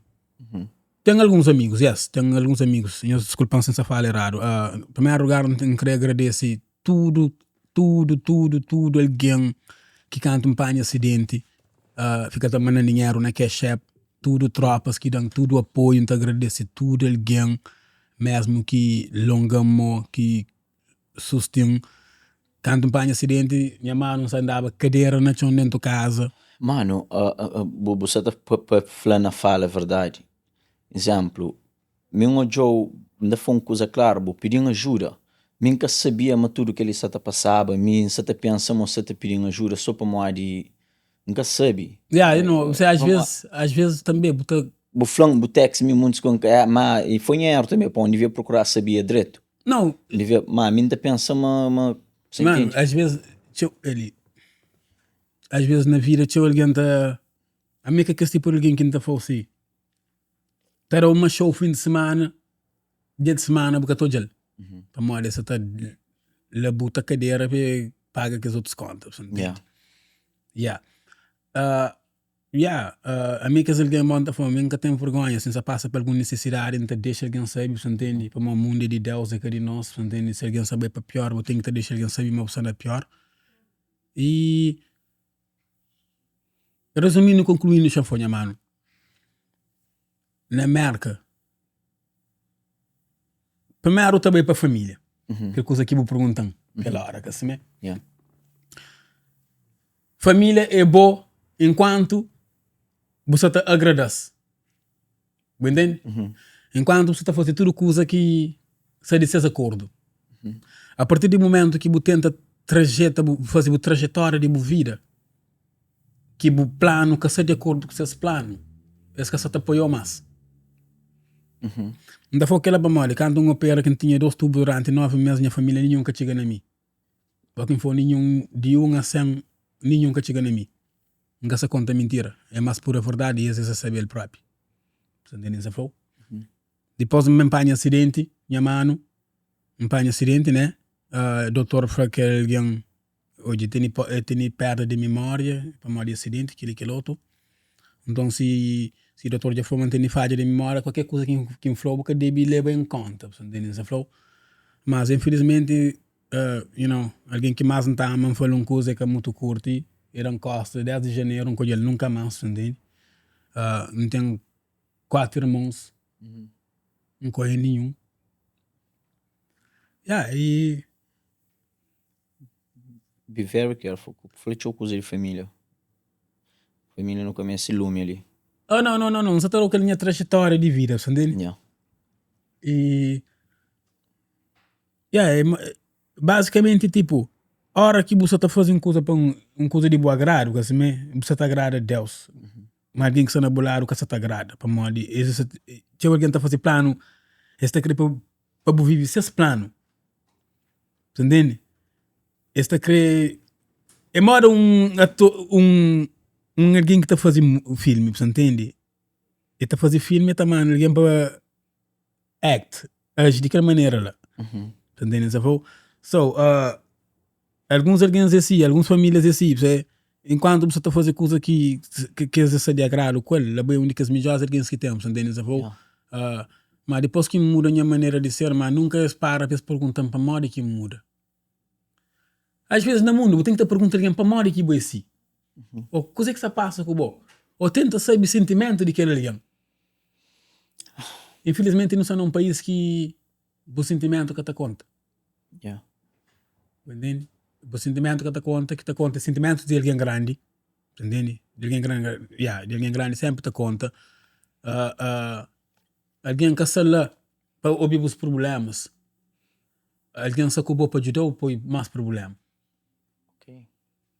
Tenho alguns amigos, tenho alguns amigos. Desculpa se eu falo errado. Em primeiro lugar, eu queria agradecer tudo alguém que canta um panho acidente, fica tomando dinheiro na Cash App, tudo tropas que dão tudo apoio, então agradecer tudo alguém, mesmo que longamo, que sustém. Canta um panho acidente, minha mãe não andava cadeira na chão dentro de casa. Mano, você está falando a fala, é verdade. Exemplo, meu Joe ainda foi uma coisa clara, pedindo ajuda. Eu nunca sabia mas tudo que ele está passando, eu está pensando que está pedindo ajuda só para moar de... Nunca sabe. Você às vezes também... O flanco, o texto, muitos com mas e foi erro também, para onde devia procurar sabia direito. Não. Devia, mas ainda pensa, mano, às vezes na vida, tinha alguém a mim que esse tipo de alguém que não está assim. Era uma show fim de semana, dia de semana, porque estou de para morar essa tá labuta cadeira para paga que os outros contam. A mim que alguém monta fome, nunca tem vergonha, se você passa por alguma necessidade, então deixa alguém saber, você entende? Para o mundo de Deus é que de nós, você entende? Se alguém saber para pior, você tem que deixar alguém saber uma opção é pior. E resumindo, concluindo, já foi, mano. Na América, primeiro também para a família, que coisa que me perguntam pela hora, que assim é. Família é boa enquanto você te agradece, entende? Enquanto você está fazendo tudo coisa que você disse acordo. A partir do momento que você tenta fazer a trajetória de vida, que o plano que você de acordo com esse plano, esse que você te apoiou mais. Ainda foi aquela memória, quando um opera que tinha 2 tubos durante 9 meses, minha família nenhum que chega na mim. Porque foi nenhum, de 1 a 100, nenhum que chega na mim. Nunca se conta mentira. É mais pura verdade e às vezes sabe ele próprio. Você entende essa flor? Depois me empanha acidente, minha mano, empanha acidente, né? Doutor falou que alguém hoje tem perda de memória, para morrer acidente, aquele outro. Então se o doutor já for manter falha de memória, qualquer coisa que inflou, que deve levar em conta, você entende essa flor? Mas infelizmente, alguém que mais não está a falar uma coisa que é muito curta, era um costa 10 de janeiro, que ele nunca mais, você entende? Não tem 4 irmãos, não corre nenhum. E... Be very careful. Falei coisa de família. Família no começo lume ali. Não. Você está com a minha trajetória de vida, você entende? E... basicamente, tipo, a hora que você está fazendo coisa para uma coisa de boa agrado, assim, você está agrada a Deus. Mas alguém que está na bolada, que você está agrada. Para modo, se alguém está fazendo plano, você está querendo para viver esse plano. Você entende? Você está querendo... É modo um alguém que está fazendo filme, você entende? e tá fazer filme também alguém para act age de que maneira lá entendendo so alguns assim algumas famílias assim você enquanto você está fazendo coisa que é de agrado com ele lá bem únicas melhores alguém que temos entendendo mas depois que muda a minha maneira de ser mas nunca para perguntar para modo que muda às vezes no mundo tem que perguntar alguém para modo que é assim ou coisa que se passa com o ou tenta saber o sentimento de aquele alguém. Infelizmente não são um país que o sentimento que te conta. Entende? O sentimento que te conta é sentimento de alguém grande. Entende? De alguém grande sempre te conta. Alguém que está lá para ouvir os problemas. Alguém que acabou para ajudar ou põe mais problemas.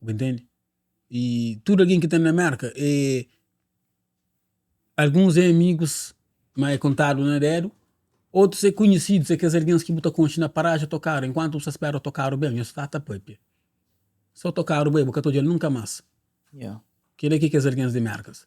Entende? E tudo alguém que tem na América alguns é amigos mas é contado no dedo, outros é conhecidos, é que alguém que botam concha na paragem a tocar, enquanto você espera tocar bem, eu estou a tapar. Só tocar bem, porque eu nunca mais. Que é que as alguém de marcas.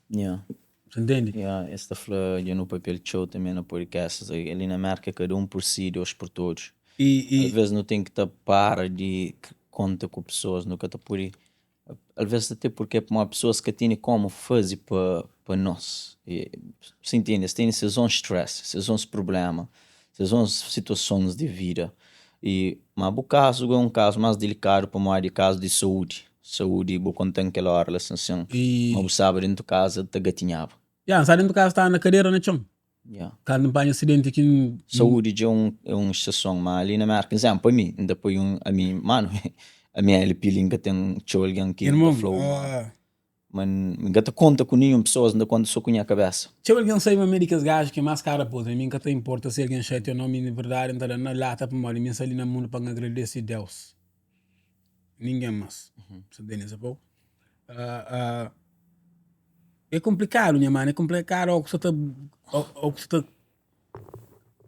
Você entende? Esta flor, eu no papel show também no podcast, ali na marca cada por si, Deus por todos. Às vezes não tem que tapar de conta com pessoas, nunca tá por aí. Às vezes até porque é uma pessoa que tem como fazer para nós. Você entende? Você tem sessões de stress, sessões de problema, sessões de situações de vida. Mas o caso é um caso mais delicado para uma área de caso de saúde. Saúde, vou contar aquela hora, mas o sábado dentro de casa te gatinhava. Sai dentro de casa está na cadeira, na chão. Cada um acidente aqui. Saúde é uma estação, mas ali na minha exemplo, para mim, ainda põe a mim, mano. A minha LP que tem alguém aqui no flow. Mas ninguém te conta com nenhuma pessoa ainda quando só conhece a cabeça. Se alguém sai uma médica gás que é mais cara, pô, mim que te importa se alguém chega o nome de verdade, então na lata para morrer, mim ali no mundo para agradecer a Deus. Ninguém mais. Você entende isso, pô? É complicado, minha mãe, é complicado ou que você está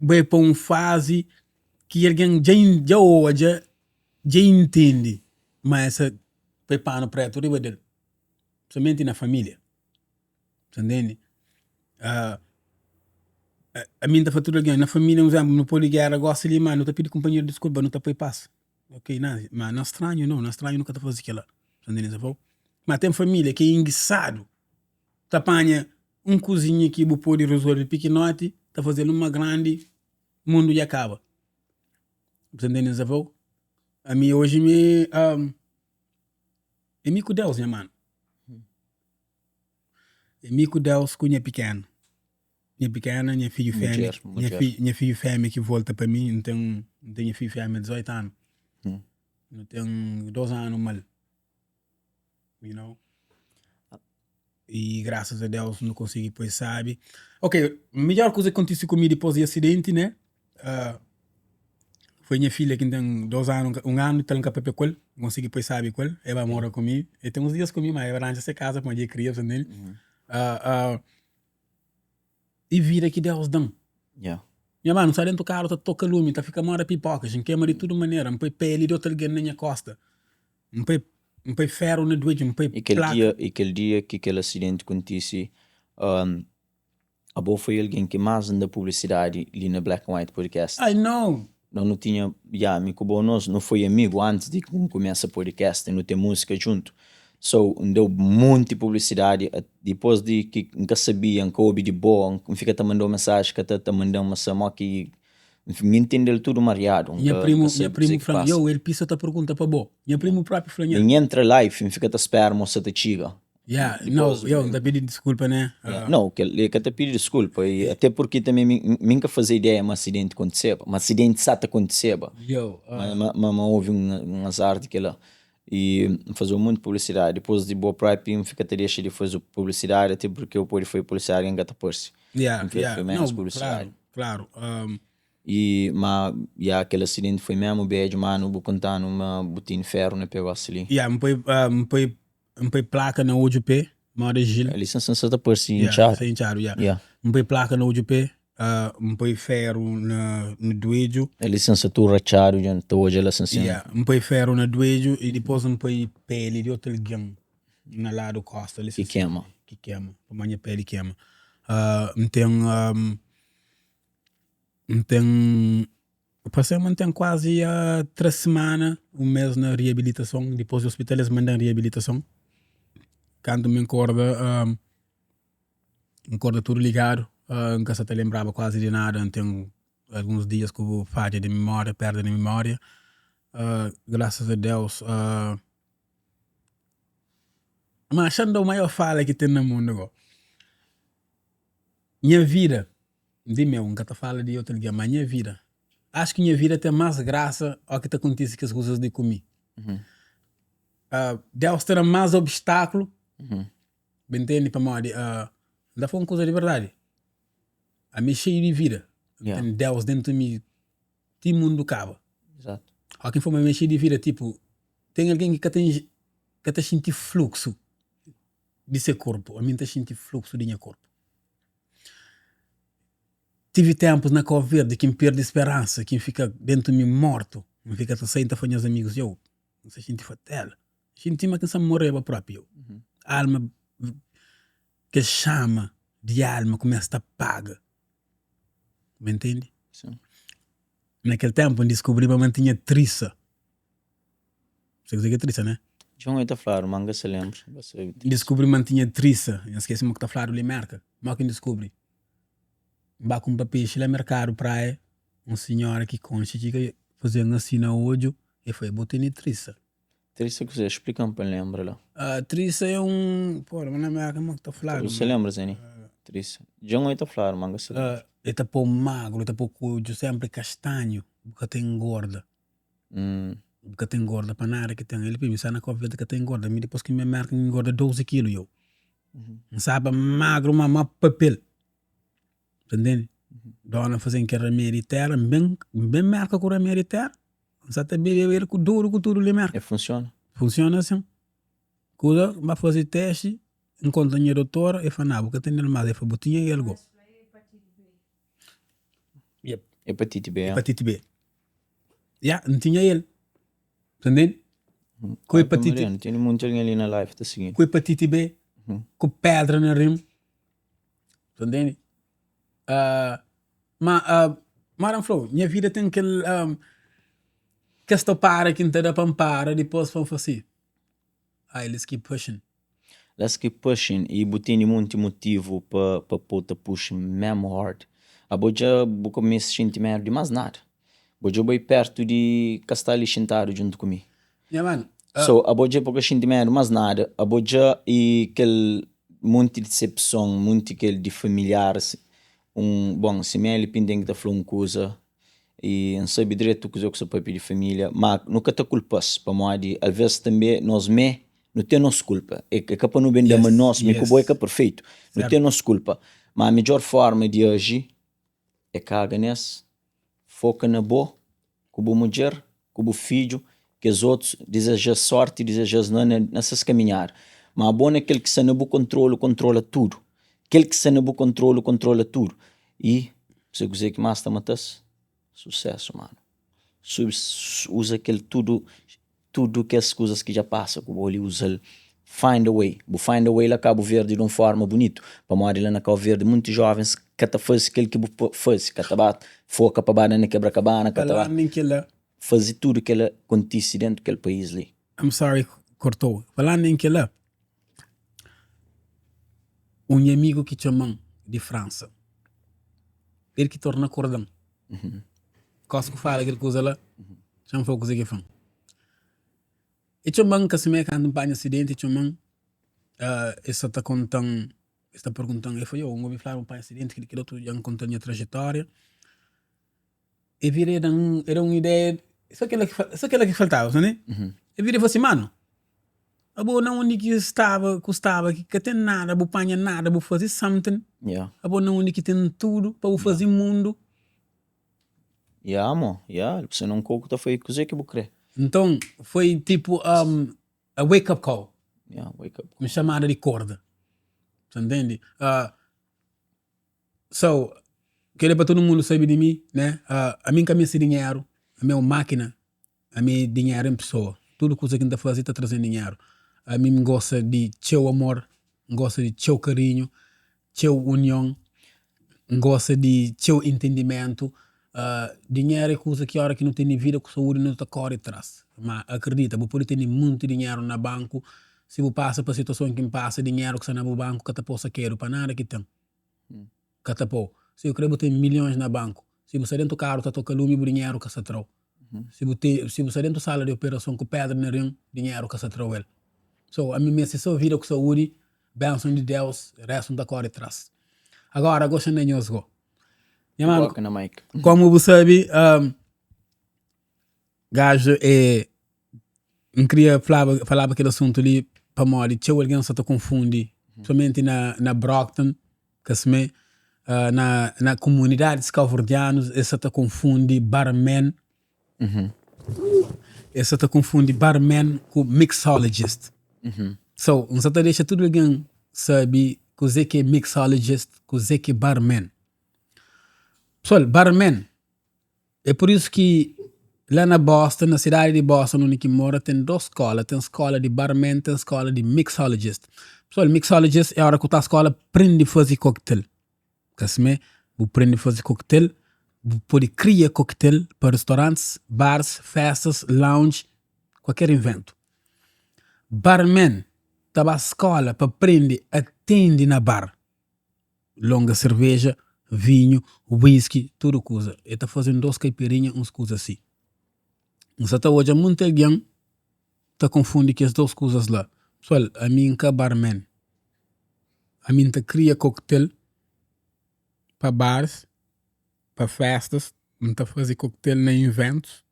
bem para uma fase que alguém já entende, mas essa prepara para tudo é dele. Somente na família. Você entende? A minha fatura alguém na família, um exemplo, não pode guerra, gosta de mano, não te pede companheiro de desculpa, não te põe passo. Ok, mas não é estranho, não é estranho nunca te faz aquilo. Você entende? Mas tem família que é enguiçado. Te apanha um cozinha que você pode resolver pequenote, tá fazendo uma grande, mundo e acaba. Você entende? A mim hoje é mico Deus, né, mano? É mico Deus com minha pequena. Minha pequena, minha filho fêmea. Minha filho fêmea que volta para mim, não tenho filho fêmea de 18 anos. Não tenho 12 anos mal. You know? E graças a Deus não consegui, pois sabe. Ok, a melhor coisa que aconteceu comigo depois do acidente, né? Foi minha filha que tem 2 anos, 1 ano, está no capapé com ele, consegui, pois sabe, com ele. Ela mora comigo. E tem uns dias comigo, mas ela arranja essa casa para onde criança nele. E vira que Deus dá. Minha mãe, não sai dentro do carro, tá toca lume, tá fica mora pipoca, a gente queima de tudo maneira, não põe pele de outra alguém na minha costa. Não põe ferro no doente, não põe placa. E aquele dia que aquele acidente aconteceu, a boa foi alguém que mais anda publicidade ali na Black and White Podcast. I know. Não tinha, me cobrou nós, não foi amigo antes de que começa o podcast, não tem música junto. So, deu muita publicidade, depois de que nunca sabiam que houve de boa, fica te mandando mensagem, que te mandando uma sama que me entendeu tudo mareado. Minha primo falou, ele pisa te pergunta para boa. Minha primo próprio falou, nem entra live, fica te espera, moça te chiga. Não, eu não pedi desculpa, né? Não, que te pedi desculpa, e até porque também nunca fazia ideia que um acidente aconteceu, um acidente exato aconteceu. Mas houve um azar de que lá. E fazia muito publicidade. Depois de boa própria, fica te deixa de fazer publicidade, até porque eu pude fazer publicidade em gata por si. Foi menos publicidade. Claro. Mas aquele acidente foi mesmo bem, mano, vou contar numa botina de ferro, né, pegou ali. Não põe placa na UGP, Mauro Gil. A licença está por si, inchado. Não põe placa na UGP, não põe ferro no doejo. A licença tu rachado, já estou hoje a licença. Não põe ferro no doejo e depois não põe pele de outro alguém. Na lado costa ali. Que queima. Que queima. A minha pele queima. Passei mantém quase 3 semanas, um mês na reabilitação. Depois do hospital eles mandam reabilitação. Quando me acorda tudo ligado. Nunca se te lembrava quase de nada. Tem alguns dias que eu falha de memória, perda de memória. Graças a Deus. Mas achando a maior falha que tem no mundo agora. Minha vida, de meu, nunca te falo de outro dia, mas minha vida. Acho que minha vida tem mais graça ao que te acontece que as coisas de comigo. Deus terá mais obstáculo. Me entende? Para mim, ainda foi uma coisa de verdade. A minha cheia de vida. Tem Deus dentro de mim. Tem mundo cabo. Exato. Ao que foi uma cheia de vida, tipo, tem alguém que te sente fluxo de seu corpo. A mim te sente fluxo de meu corpo. Tive tempos na Covid que me perde esperança, que fica dentro de mim morto. Me fica sem a fazer os amigos. Eu não sei se fatel. Senti uma canção morrer próprio. Alma que chama de alma começa a apagar. Me entende? Sim. Naquele tempo eu descobri que eu tinha triça. Você que é triça, né? João está falando, manga se lembra. Descobri que eu tinha triça. Eu esqueci o que está falando ali merca. Mas quem descobri? Vá com papel no mercado praia, uma senhora que concha que fazia assim na olho e foi botando triça. Triça que você explica para lembrar lá. Triça é pô, não lembro como está falando. Você lembra, Zeni? Triça. João está falando, manga se lembra. Ele está por magro, ele está por cujo, sempre castanho, porque tem engorda. Porque tem engorda para nada que tem. Ele pensa na Covid que tem engorda, mas depois que me marca engorda 12 quilos eu. Não sabe magro, mas papel. Entendeu? Dona fazendo que remédio terra, bem marca com remédio terra. Só te beber com duro com tudo lhe marca. Funciona. Funciona assim. Coisa, vai fazer teste, encontra o doutor e fala, porque tem mais, e fala, botinha e algo. Hepatite B. Hepatite B. Não tinha ele. Entendeu? Com hepatite. Tem muito alguém ali na live, tá seguindo. Com hepatite B, com pedra no rim. Entendeu? Mas falou, minha vida tem aquele que estou para que não te dá para depois vão fazer. Let's keep pushing. Let's keep pushing. E tem muito motivo para poder push mesmo hard. A boja começa a sentir merda de mais nada. Boja vai perto de castar ali sentado junto comigo. Man. So a boja porque sentir merda mais nada. A boja e aquele muito decepção, muito aquele de familiares. Bom, se me ele pendem que falou uma coisa e não sabe direito o que você pode pedir família, mas nunca te culpas para mim, às vezes também nós não temos culpa, é que para não vender nós, me que é perfeito, não temos culpa, mas a melhor forma de agir é caga nessa, foca na boa, com a mulher, com o filho, que os outros desejam sorte, desejam nessas caminhar, mas a bom é aquele que se não controla tudo. Aquele que se não controla tudo. E, se você que mais está matando, sucesso, mano. Usa aquele tudo que as coisas que já passam, que o olho usa, find a way. O find a way lá Cabo Verde de uma forma bonita. Para morar lá na Cabo Verde, muitos jovens que tá faz aquele que faz, que tá foca para baixo na quebra-cabana, que tá fazer tudo que ela acontece dentro daquele país ali. I'm sorry, cortou. Falando em que lá, um amigo que chamam de França, ele que torna cordão. Coisa que fala aquela coisa lá, chama foi coisa que faz. E chamam que se me canta um acidente, chamam, essa está contando, está perguntando, eu falei, eu ouvi falar um acidente que outro já contando minha trajetória, e virei era uma ideia, só aquela que faltava, né? E virei e falei assim, mano, abo não onde que custava que tem nada, abo panha nada, abo fazer something. Abo não onde que tem tudo para fazer mundo. Amor, você não coco tá foi coisa que eu creio. Então, foi tipo a wake up call. Wake up. Me chamaram de corda. Você entende? So, queria para todo mundo saber de mim, né? A mim caminha esse dinheiro, a minha máquina, a minha dinheiro em pessoa. Tudo coisa que a gente faz está trazendo dinheiro. A mim gosta de teu amor, gosta de teu carinho, teu união, gosta de teu entendimento. Dinheiro é coisa que a hora que não tem vida com saúde não está corre atrás. Mas acredita, você pode ter muito dinheiro na banco, se você passa para situação que passa dinheiro que está no banco, que você possa querer para nada que tem. Se eu creio que tem milhões na banco, se você dentro do carro está tocando lume, o dinheiro que você trouxe. Se você dentro da sala de operação com pedra na rim, dinheiro que você trouxe ele. So, a mim se só vida com saúde, bênção de Deus, o resto não está corre atrás. Agora, gosto de nós go. Coloca na mic. Como você sabe, gajo não queria falar aquele assunto ali para morrer. Se alguém só te confunde, somente na Brockton, que se me na comunidade de cabo-verdianos, essa te confunde barman. Essa te confunde barman com mixologist. So, você te deixa tudo alguém sabe que você que é mixologist, que você que é barman. Pessoal, barman, é por isso que lá na Boston, na cidade de Boston, onde que mora, tem duas escolas. Tem escola de barman, tem escola de mixologist. Pessoal, mixologist é a hora que a escola aprende a fazer coquetel. Você aprende a fazer coquetel, pode criar coquetel para restaurantes, bares, festas, lounge, qualquer evento. Barman, está na escola para aprender a atender na bar. Longa cerveja, vinho, whisky, tudo coisa. E está fazendo 2 caipirinhas, uns coisas assim. Você está hoje, muita gente está confundindo que as 2 coisas lá. Pessoal, a mim que é barman. A mim está cria coquetel para bares, para festas, está fazer coquetel em eventos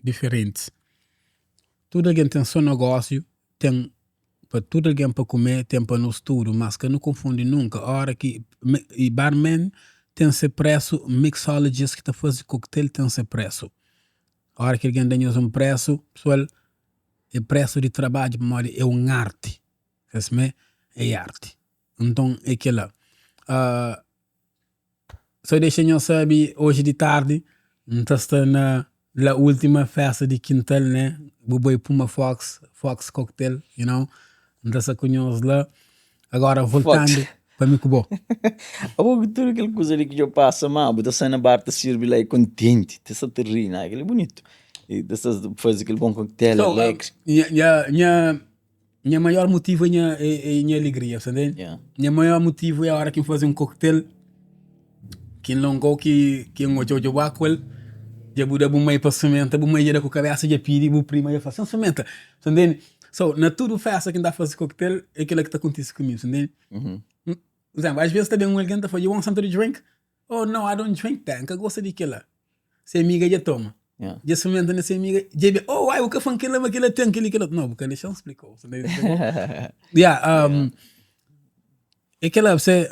diferentes. Tudo alguém tem seu negócio, tem para tudo alguém para comer, tem para no estudo, mas que não confunde nunca. A hora que e barman tem seu preço, mixologist que está fazendo coquetel tem seu preço. A hora que alguém tem um preço, pessoal, o preço de trabalho é uma arte. É arte. Então, é que lá. Só deixa eu saber, hoje de tarde, está na última festa de quintal, né? Boboi Puma Fox Cocktail, you know? Está com nós lá. Agora, voltando para mim que bom. Tudo aquela coisa ali que eu passo, mas você sai na bar, te sirve lá e contente, te só te ri, né? Aquele bonito. E você faz aquele bom coquetel, alegre. Minha maior motivo é minha alegria, sabe? Minha maior motivo é a hora que eu faço um coquetel que não go que um ojo bakul já buda bumai para sementa bumai já com cabeça já pidi bu prima já faz sementa, sabe? So na tudo festa que dá fazer coquetel é aquilo que está acontecendo comigo, sabe? Exemplo, às vezes também alguém está falando, you want something to drink? Oh no, I don't drink that. Eu gosto daquilo. Se amiga já toma. Já sementa nessa amiga já vê, oh, o que faz aquilo tem aquilo. Não, porque deixa eu explicar. É que lá, você,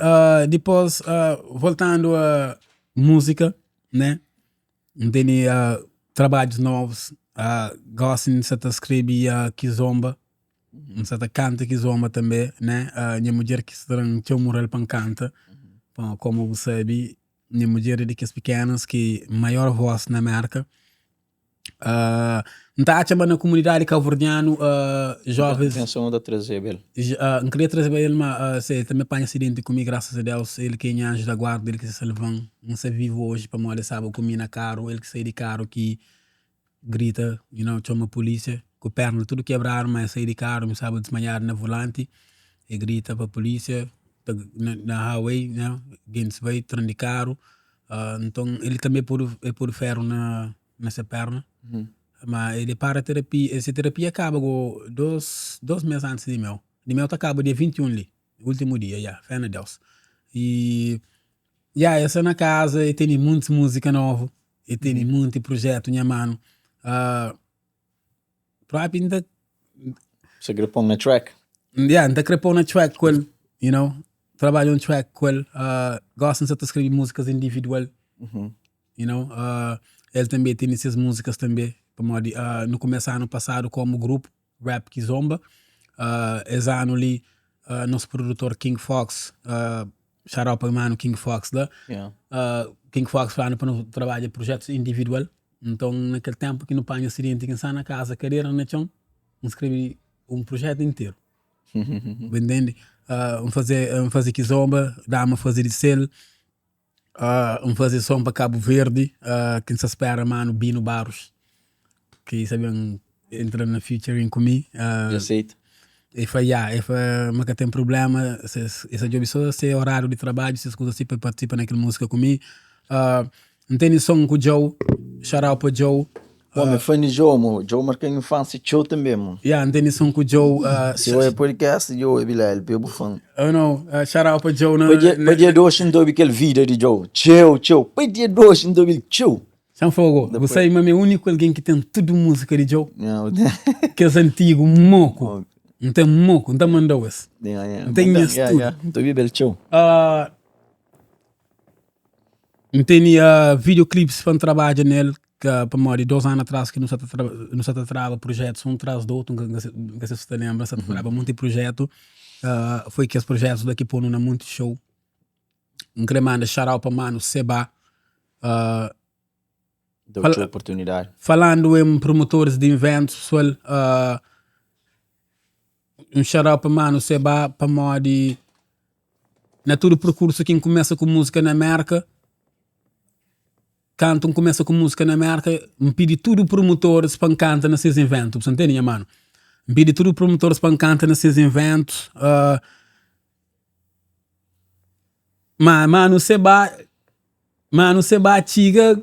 depois, voltando a música, né? Tem trabalhos novos, gosto de escrever kizomba, de canta kizomba também, né? Minha mulher que se tinha moral para canta, como você sabe, minha mulher é de que pequenas que maior voz na marca. Tá achando na comunidade cabo-verdiano jovens atenção da trazer ele não queria trazer ele mas também apanha acidente comigo graças a Deus ele que é anjo da guarda ele que se salvão não se vive hoje para morrer sabe comigo na carro ele que sai de carro que grita chama a polícia com a perna tudo quebraram mas sai de carro me sabe desmanhar na volante e grita para a polícia na highway alguém se vai trem de carro então ele também por ferro nessa perna. Mas ele para a terapia, essa terapia acaba com 2 meses antes de meu. De meu acaba dia 21 ali, último dia, fé na Deus. E eu sou na casa e tem muita música nova, e tem muito projeto, minha mano. Próprio você gripou na track? Ainda gripou na track com ele, trabalho um track com ele, gosto de escrever músicas individual, ele também tem essas músicas também. No começo do ano passado como grupo Rap Kizomba. Esse ano ali nosso produtor King Fox, shout out para o mano King Fox lá. King Fox falando para nós trabalhar projetos individual. Então naquele tempo que não panha acidente que está na casa, cadeira, não escrevi um projeto inteiro. entende? Fazer Kizomba, dá-me a fazer de selo, fazer som para Cabo Verde, quem se espera, mano, Bino Barros, que sabiam entrar na featuring comigo. Aceito. E foi, mas que tem problema, essa job só se horário de trabalho, se escuta assim para participar naquela música comigo. Não tem som com o Joe, shout out para Joe. Homem, foi no Joe, mano. Joe marcou em infância, Joe também, mano. Não tem som com o Joe. Se eu é podcast, Joe é Bilal, pelo fã. Oh não, shout out para Joe. Podia dois em dois aquele vídeo de Joe. Tchau. Podia dois em dois, tchau. São fogo. Você é o único alguém que tem tudo música de Joe. Não. Que é antigo, moco. Não tem moco, não tem mandouas. Não tem isso tudo. Então, Bilal, tchau. Não tem videoclipes para trabalhar nele. Para mais de 2 anos atrás que não se trabalhava projetos um atrás do outro, que se lembra, se trabalhava muito projeto. Foi que os projetos daqui por um muito show. Cremando charal para mano Seba. Deu-te a oportunidade. Falando em promotores de eventos, pessoal, charal para mano Seba, para mais de na todo o percurso que começa com música na América. Cantam, começa com música na América, me pede tudo promotores para cantar nesses eventos, você entende, mano? Me pede tudo promotores para cantar nesses eventos. Mano, você vai, chiga...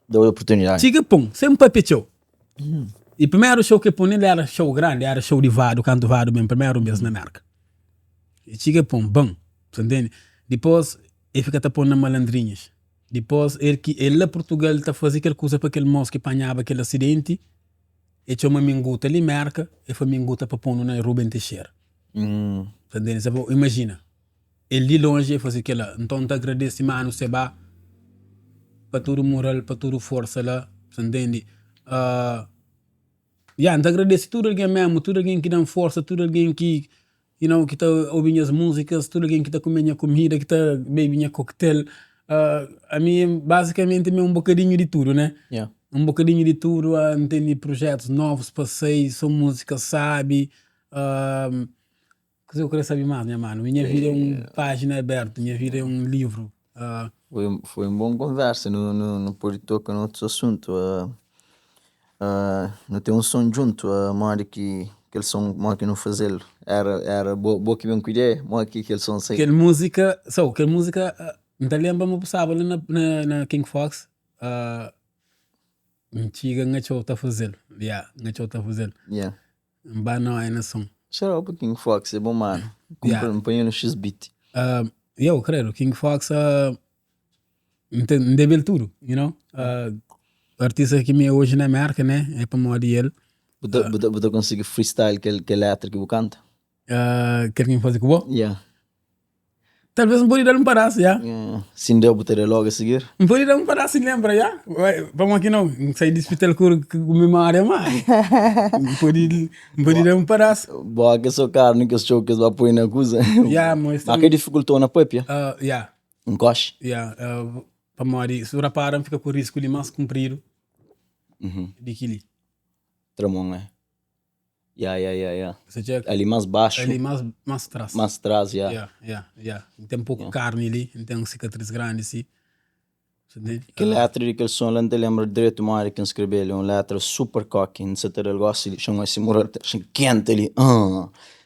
Deu a oportunidade. Chiga, pum, sempre papechou. E o primeiro show que põe ele era show grande, era show de Vado, canto Vado mesmo, primeiro mês na América. E chiga, pum, bom, você entende? Depois, ele fica tapando nas malandrinhas. Depois, ele lá Portugal está fazendo aquela coisa para aquele moço que apanhava aquele acidente. E tinha uma minguta ali, marca, e foi minguta para pôr na Rubem Teixeira. Imagina, ele de longe fazia aquela. Então, te agradeço, mano, Seba, para tudo moral, para tudo força lá, você entende? Te agradeço tudo alguém mesmo, tudo alguém que dá força, tudo alguém que, que está ouvindo as músicas, tudo alguém que está comendo a comida, que está bebendo coquetel. A mim, basicamente, é um bocadinho de tudo, né? Yeah. Um bocadinho de tudo, tem projetos novos, passei, são músicas, sabe? Eu queria saber mais, minha mano. Minha vida é uma página aberta, minha vida é um livro. Foi uma boa conversa, não pode tocar em outros assuntos. Não tem um som junto, mora que aquele som, mora que não fazê-lo. Era boa que bem com ideia, mora que aquele som sei. Aquela música, não te lembra, mas sábado na King Fox, antiga nga show tá fazendo, nga show tá fazendo. Ba não é na som. Shout out para King Fox, é bom mano. Acompanhei no X-Beat. Eu creio, King Fox deve tudo, you know? Artista que me hoje na marca, né? É para moda ele. Você consegue freestyle que letra que você canta? Quer que me faça com você? Yeah. Talvez me pode dar um pedaço, já. Sim, deu botar logo a seguir. Me pode dar um pedaço, lembra, já? Vamos aqui não, sai de hospital com memória, mas me pode dar um pedaço. Boa, que sou carne, que eu show que eu vou pôr na coisa. Mas que dificultou na pépia? Encoste? Para morrer, se o rapaz fica com o risco de mais comprido de aquilo. Tramão, é? Ali mais baixo. Ali mais trás. Mais trás, Tem pouco carne ali, tem cicatriz grande assim. Que letra de aquele som, não te lembro direito uma hora que escreveu ali, uma letra super cocky, não sei se ele gosta de chamar esse moral, quente ali,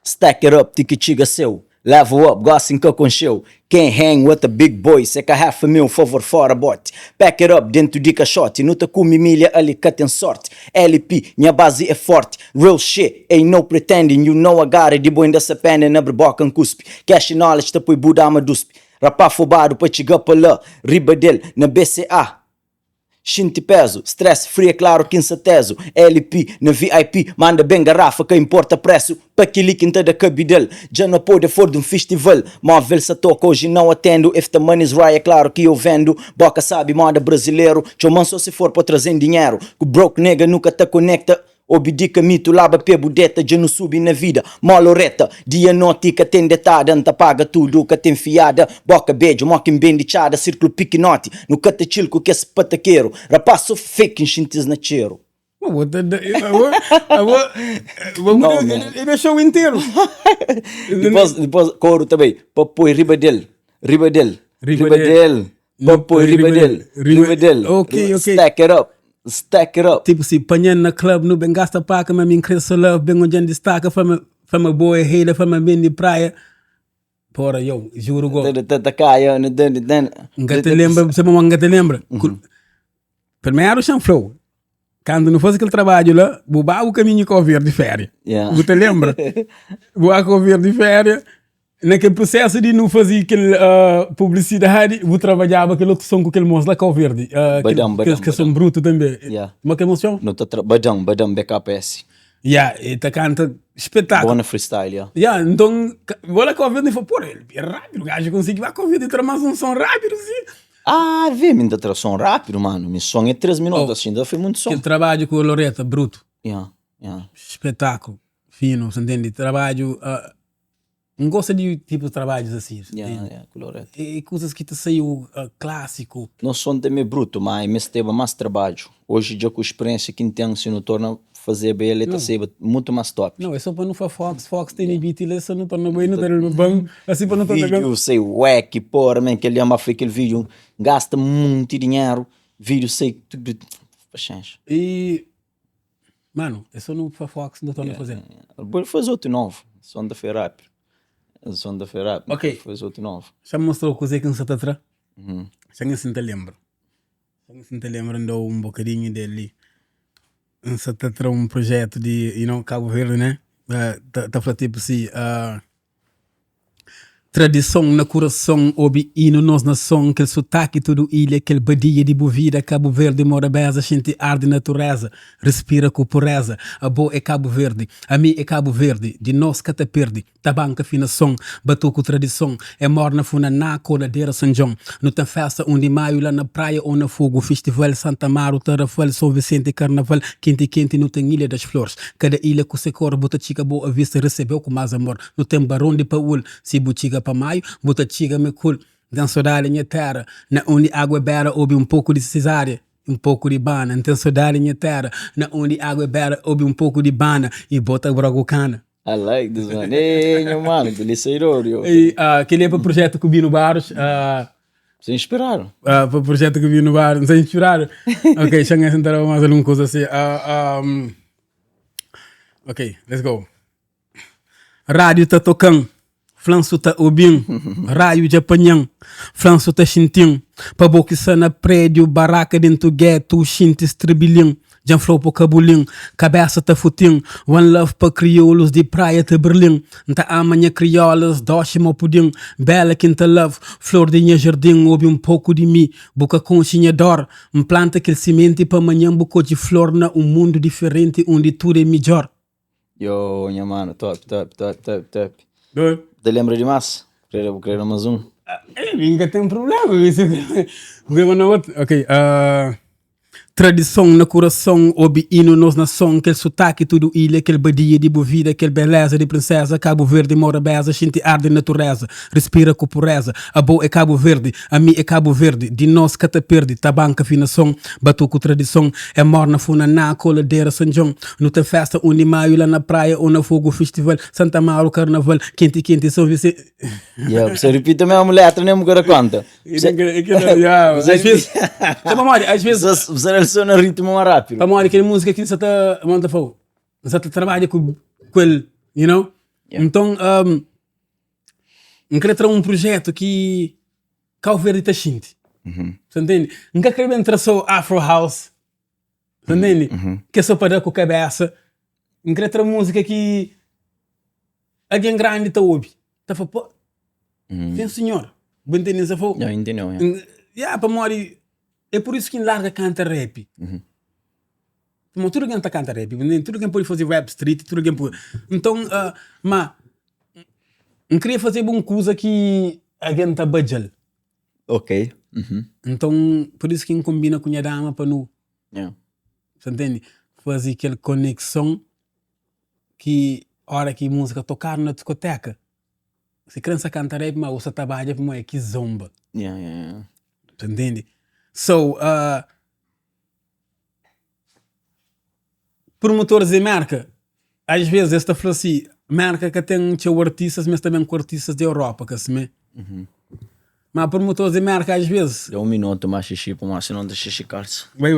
stack it up, tique chiga seu. Level up, gossip com show. Can't hang with the big boys. Seca $500,000, favor fora bote. Pack it up dentro de caixote. Não te come milha ali que tem sorte. LP, minha base é forte. Real shit, ain't no pretending. You know I got it. De boa ainda se pende na breboca cuspe. Cash knowledge, te põe buda ama duspe. Rapar fobado pra chegar pra lá. Riba dele na BCA. Shinti peso, stress free é claro que teso. LP na VIP, manda bem garrafa que importa preço. Pa aquele que da cabidel, já não pode for de um festival. Móvel se toca hoje não atendo. If the money's right é claro que eu vendo. Boca sabe, moda brasileiro. Choman só se for pra trazer dinheiro. Que broke nega nunca te conecta. Obidica mito, laba pe budeta, já não subi na vida. Moloreta, dia noti que tem detada, anta paga tudo que tem fiada. Boca beijo, moquim bem dichada, círculo piquinote. No cata chilco que é pataqueiro. Rapaço fake, enxintes na cheiro. Ele é show inteiro. Depois coro também. Para pôr riba dele. Para pôr riba dele. Ok. Stack it up. Tipo, se panhando na club, não bem gasta paca, mas me cresce love, bem onde destaca, fama boa, rei, fama bem de praia. Porra, eu juro, go. Nunca te lembra, você não te lembra? Primeiro, chanflow. Quando não fosse aquele trabalho lá, vou o caminho com o verde de férias. Você te lembra? Vou com o verde de férias. Naquele processo de não fazer aquele publicidade, vou trabalhava aquele outro som com aquele moço lá com o verde. Que são bruto também. Mas que emoção? Não tá badam, BKPS. E tá canta espetáculo. Bom freestyle, então, vou lá com o verde e falo, pô, ele é rápido, o gajo conseguiu com o verde e tramar um som rápido, assim. Vê, me dá som rápido, mano. Meu som é 3 minutos, assim, ainda foi muito som. Aquele trabalho com a Loreta, bruto. Espetáculo. Fino, você entende? Trabalho... não gosto de tipo de trabalhos assim. Colorado. E coisas que te saiu clássico. Não são também bruto, mas teve mais trabalho. Hoje, já com a experiência que tem, se não torna fazer bem, ele está muito mais top. Não, é só para não fazer Fox tem beat, ele só não torna bem, não torna bem, assim para não tornar bem. Vídeo, sei, wack, porra, man, que ele ama fazer aquele vídeo, gasta muito dinheiro, vídeo, sei, tudo, paciência. E, mano, é só não fazer Fox, não torna fazer. Vou fazer outro novo, som da Ferrari. Ok. Faz outro novo. Já me mostrou coisa que não se atrás? Já não se te lembra. Andou um bocadinho dele. Não se atrás um projeto de, Cabo Verde, né? Tá falando tipo assim, tradição no coração, obi hino nós nação, aquele sotaque tudo ilha, aquele badia de bovida, Cabo Verde, morabeza, gente arde natureza, respira com pureza, a boa é Cabo Verde, a mim é Cabo Verde, de nós que te perde, tabanca finação, batu com tradição, é morna funa na coladeira São João, não tem festa 1 de maio lá na praia ou na fogo, festival Santa Amaro, Tarrafal, São Vicente, Carnaval, quente não tem Ilha das Flores, cada ilha com se cor, bota chica boa vista, recebeu com mais amor, não tem barão de Paul, se botiga para maio, bota chiga me cool, dan saudade minha terra, na onde água bera, ouve pouco de cesárea, pouco de bana, então saudade minha terra, na onde água bera, ouve pouco de bana, e bota brogo cana. I like this one. Hey, mano, que liceiro. E aquele é para o projeto que vi no Baros. Você inspiraram? Para o projeto que vi no Baros, você inspiraram? Ok, deixa eu sentar mais alguma coisa assim. Ok, let's go. Rádio tá tocando, flanço tá ouvindo, raio de apanhão, flanço tá sentindo, para boca na prédio, barraca dentro do gueto, xinte estrebilhão. Já flow pro cabulinho, cabeça tá futinho, one love pra crioulos de praia tá berlim, tá amanhã criolas, doce mo pudim, bela quinta love, flor de minha jardim, ouve pouco de mim, boca conchinha d'or, planta aquele semente pra amanhã boca de flor na mundo diferente onde tudo é melhor. Yo, minha mano, top. Dois. Te lembra de mais? Quero mais um. Nunca tem problema. Ok, tradição no coração, obi hino nos nação, aquele sotaque tudo ilha, aquele badia de bovida, aquele beleza de princesa, Cabo Verde, morabeza, gente arde natureza, respira com pureza, a boa é Cabo Verde, a mim é Cabo Verde, de nós que te perde, tabanca finação, batu com tradição, é morna funa na coladeira São João, não tem festa 1 de maio lá na praia ou na fogo festival, Santa Amaro, Carnaval, quente, São Vicente. Você repita mesmo letra, nem me quero conta. Às vezes você só no ritmo mais rápido. Para morrer aquela música que você está mandando fogo, você está trabalhando com ele, Yeah. Então, eu quero trazer um projeto que Cabo Verde está xinte. Você entende? Nunca quero entrar só Afro House, você entende? Que é só para dar com a cabeça. Eu quero trazer música que alguém grande está ouvindo. Está falando, pô, vem senhor, vou entender essa fogo. Entendeu, para morrer. É por isso que larga canta rap. Tudo alguém canta rap. Tudo alguém pode fazer rap street. Tudo alguém pode... Então, mas... Eu queria fazer uma coisa que alguém está bajal. Ok. Então, por isso que eu combina com a dama para não... Você entende? Fazer aquela conexão que a hora que a música tocar na discoteca, se criança canta rap, mas você trabalha para uma que zomba. Você entende? So, promotores de marca, às vezes esta falou assim, marca que tem artistas, mas também com artistas da Europa, que assim, mas promotores de marca às vezes. Dá minuto mais xixi para mais, senão deixa xixi calça. Bem.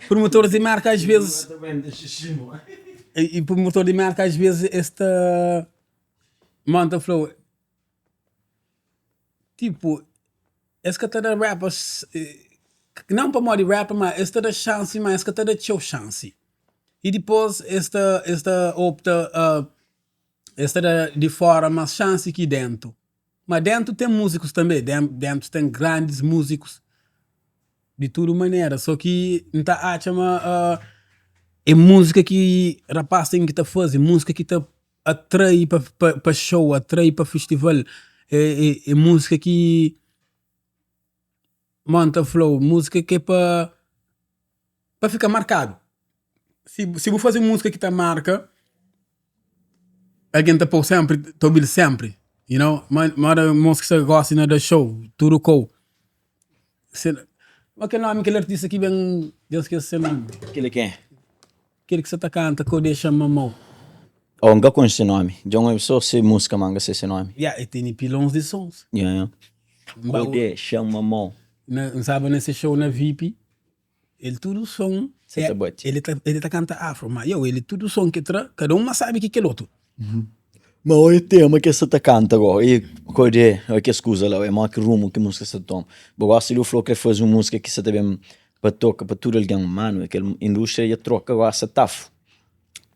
Promotores de marca às vezes. E promotor de marca às vezes esta monta flow. Tipo, esse que rappers não para modo de rapper, mas esta da chance, mas esta da show chance. E depois esta opta esta de fora, mas chance aqui dentro. Mas dentro tem músicos também, dentro tem grandes músicos de toda maneira, só que não está a chamar é música que rapaz tem que tá fazer, música que tá atrai para show, atrai para festival, é música que monta flow, música que é para ficar marcado. Se vou fazer música que tá marca, alguém tá por sempre, tô sempre, you know, mas música que você gosta da show, tudo cool. Mas que nome aquele artista que vem, Deus esquece o nome. Aquele quem? Aquele que você tá canta, que deixa mamão. Oh, nunca conheço esse nome. John é só se música manga esse nome. E tem pilões de sons. Code chama mamão. Não sabe nesse show na VIP, ele tudo som. Ele tá canta afro, mas ele tudo som que cada uma sabe que é outro. Mas o tema que você tá canta agora, e code, que escusa lá, é mais que rumo que música você toma. Agora se ele falou que faz uma música que você também para tocar para tudo alguém, mano, aquela indústria ia troca agora essa tafo.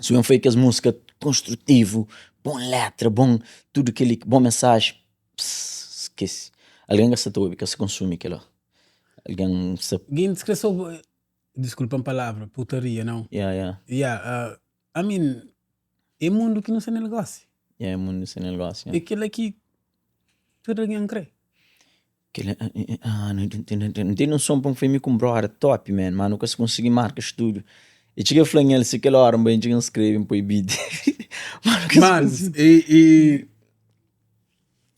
Se eu fez música construtivo, bom letra, bom tudo aquele bom mensagem, esquece. Alguém gasta tudo que se consome aquilo. Alguém se descreveu, desculpa a palavra, putaria, não? Yeah. I mean, é mundo que não se negócio. É mundo sem negócio. É aquilo que tudo alguém crê. Não tem noção para um filme com brother top, man, mas nunca se conseguir marcar estúdio. E tinha falando ele se aquela hora bem tinha escrever para o beat. Mas e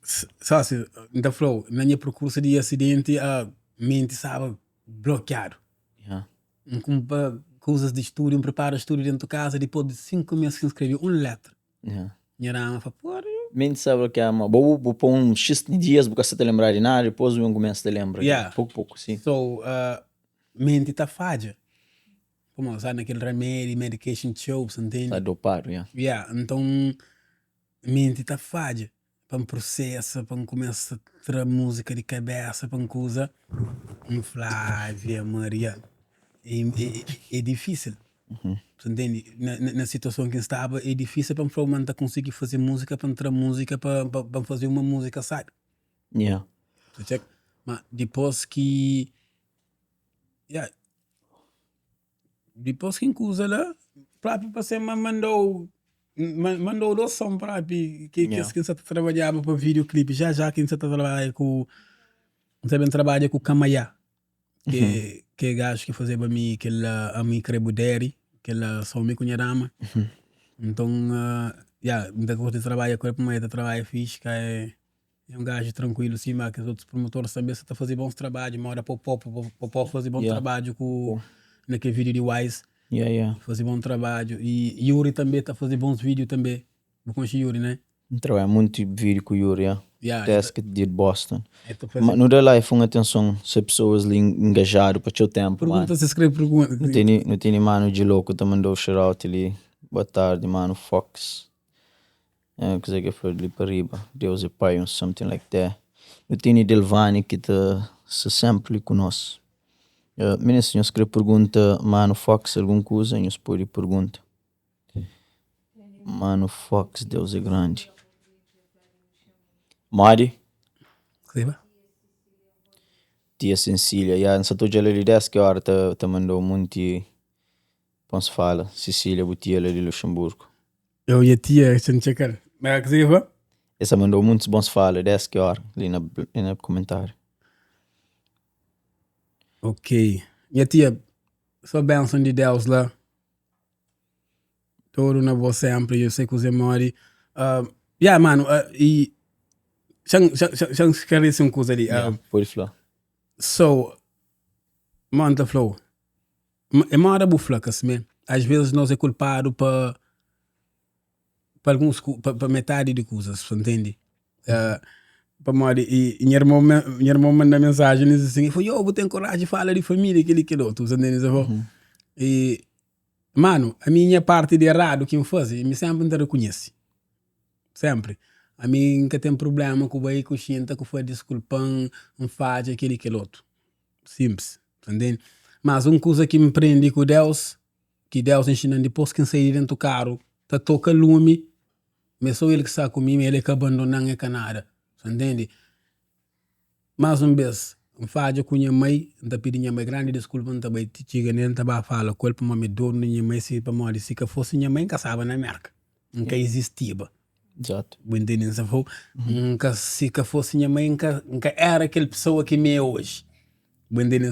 sabe, ainda falou, na minha procura de acidente a mente sabe bloqueado. Com coisas de estúdio, prepara estúdio dentro de casa, depois de 5 meses que escrevi uma letra. Minha rama fala, porra. Mente sabe que é uma vou pôr um X de dias porque você te lembrar de nada, depois eu começo a lembrar. Pouco, sim. So, mente tá falha. Como sabe, naquele remédio, medication shows, entende? Tá dopado, então, mente tá falha. Para um processo, para começar a trazer música de cabeça, para coisa, Flávia, Maria, é difícil. Entende? Na situação que estava, é difícil para o man conseguir fazer música, para entrar música, para fazer uma música, sabe? Mas depois que depois que usa lá, próprio para ser mandou doação para que você está trabalhando para videoclipe, já que você está trabalhando com trabalha com Camaya, que é gajo que fazia para mim que a mim crebuderi, que ela só me conhece. Então, muita coisa de trabalho com ele, trabalho fixe, que é um gajo tranquilo, assim, mas que os outros promotores também estão fazendo bons trabalhos, uma hora para fazer bom trabalho com naquele vídeo de Wise. Fazer bom trabalho. E Yuri também está fazendo bons vídeos também. Não conhece Yuri, né? Trabalha muito vídeo com o Yuri, Desk de Boston. Mas no real life, uma atenção se pessoas ali engajadas para o seu tempo. Pergunta, se escreve pergunta. Não tem mano de louco, também mandou shout ali. Boa tarde, mano, Fox. Coisa que foi ali para riba. Deus é pai, or something like that. Não tem Delvani que está sempre conosco. Ministro, eu escrevi pergunta, mano, Fox, alguma coisa? Eu escrevi pergunta. Mano, Fox, Deus é grande. Mari? Escreva. Tia Cecília, nessa tua ali 10 que hora te mandou muito, posso falar, Cecília, butia ali de Luxemburgo. Eu e a tia, deixa eu checar. Mas que você vai? Essa mandou muitos bons falas, 10 que hora, ali no comentário. Ok. Minha tia, sua bênção de Deus lá. Todo na você sempre, eu sei que você mora. Mano, e já esclareci uma coisa ali. Pode falar. So, Monta Flow, É uma hora buflaca, assim, às vezes nós é culpado para para metade de coisas, entende? Para morrer e minha irmã manda mensagem diz assim, foi eu tenho coragem de falar de família aquele outro, entende? E mano, a minha parte de errado que me faz, me sempre me reconhece, sempre. A mim nunca tem problema com o aí com xinta que foi desculpando, um faz aquele outro, simples, entende? Mas uma coisa que me prende com Deus, que Deus ensina depois que sair dentro do carro, tá toca lume, mas só ele que está comigo, ele que abandonando é canada, entende? Mais uma vez, um faz com minha mãe, tá pedindo minha mãe grande desculpa, não tá bem tiga nem tá ba fala, culpa me dor minha mãe se para morrer, se que fosse minha mãe caçava na merca, nunca existia. Exato. Entende? Nunca se que fosse minha mãe, nunca era aquela pessoa que me é hoje. Entende?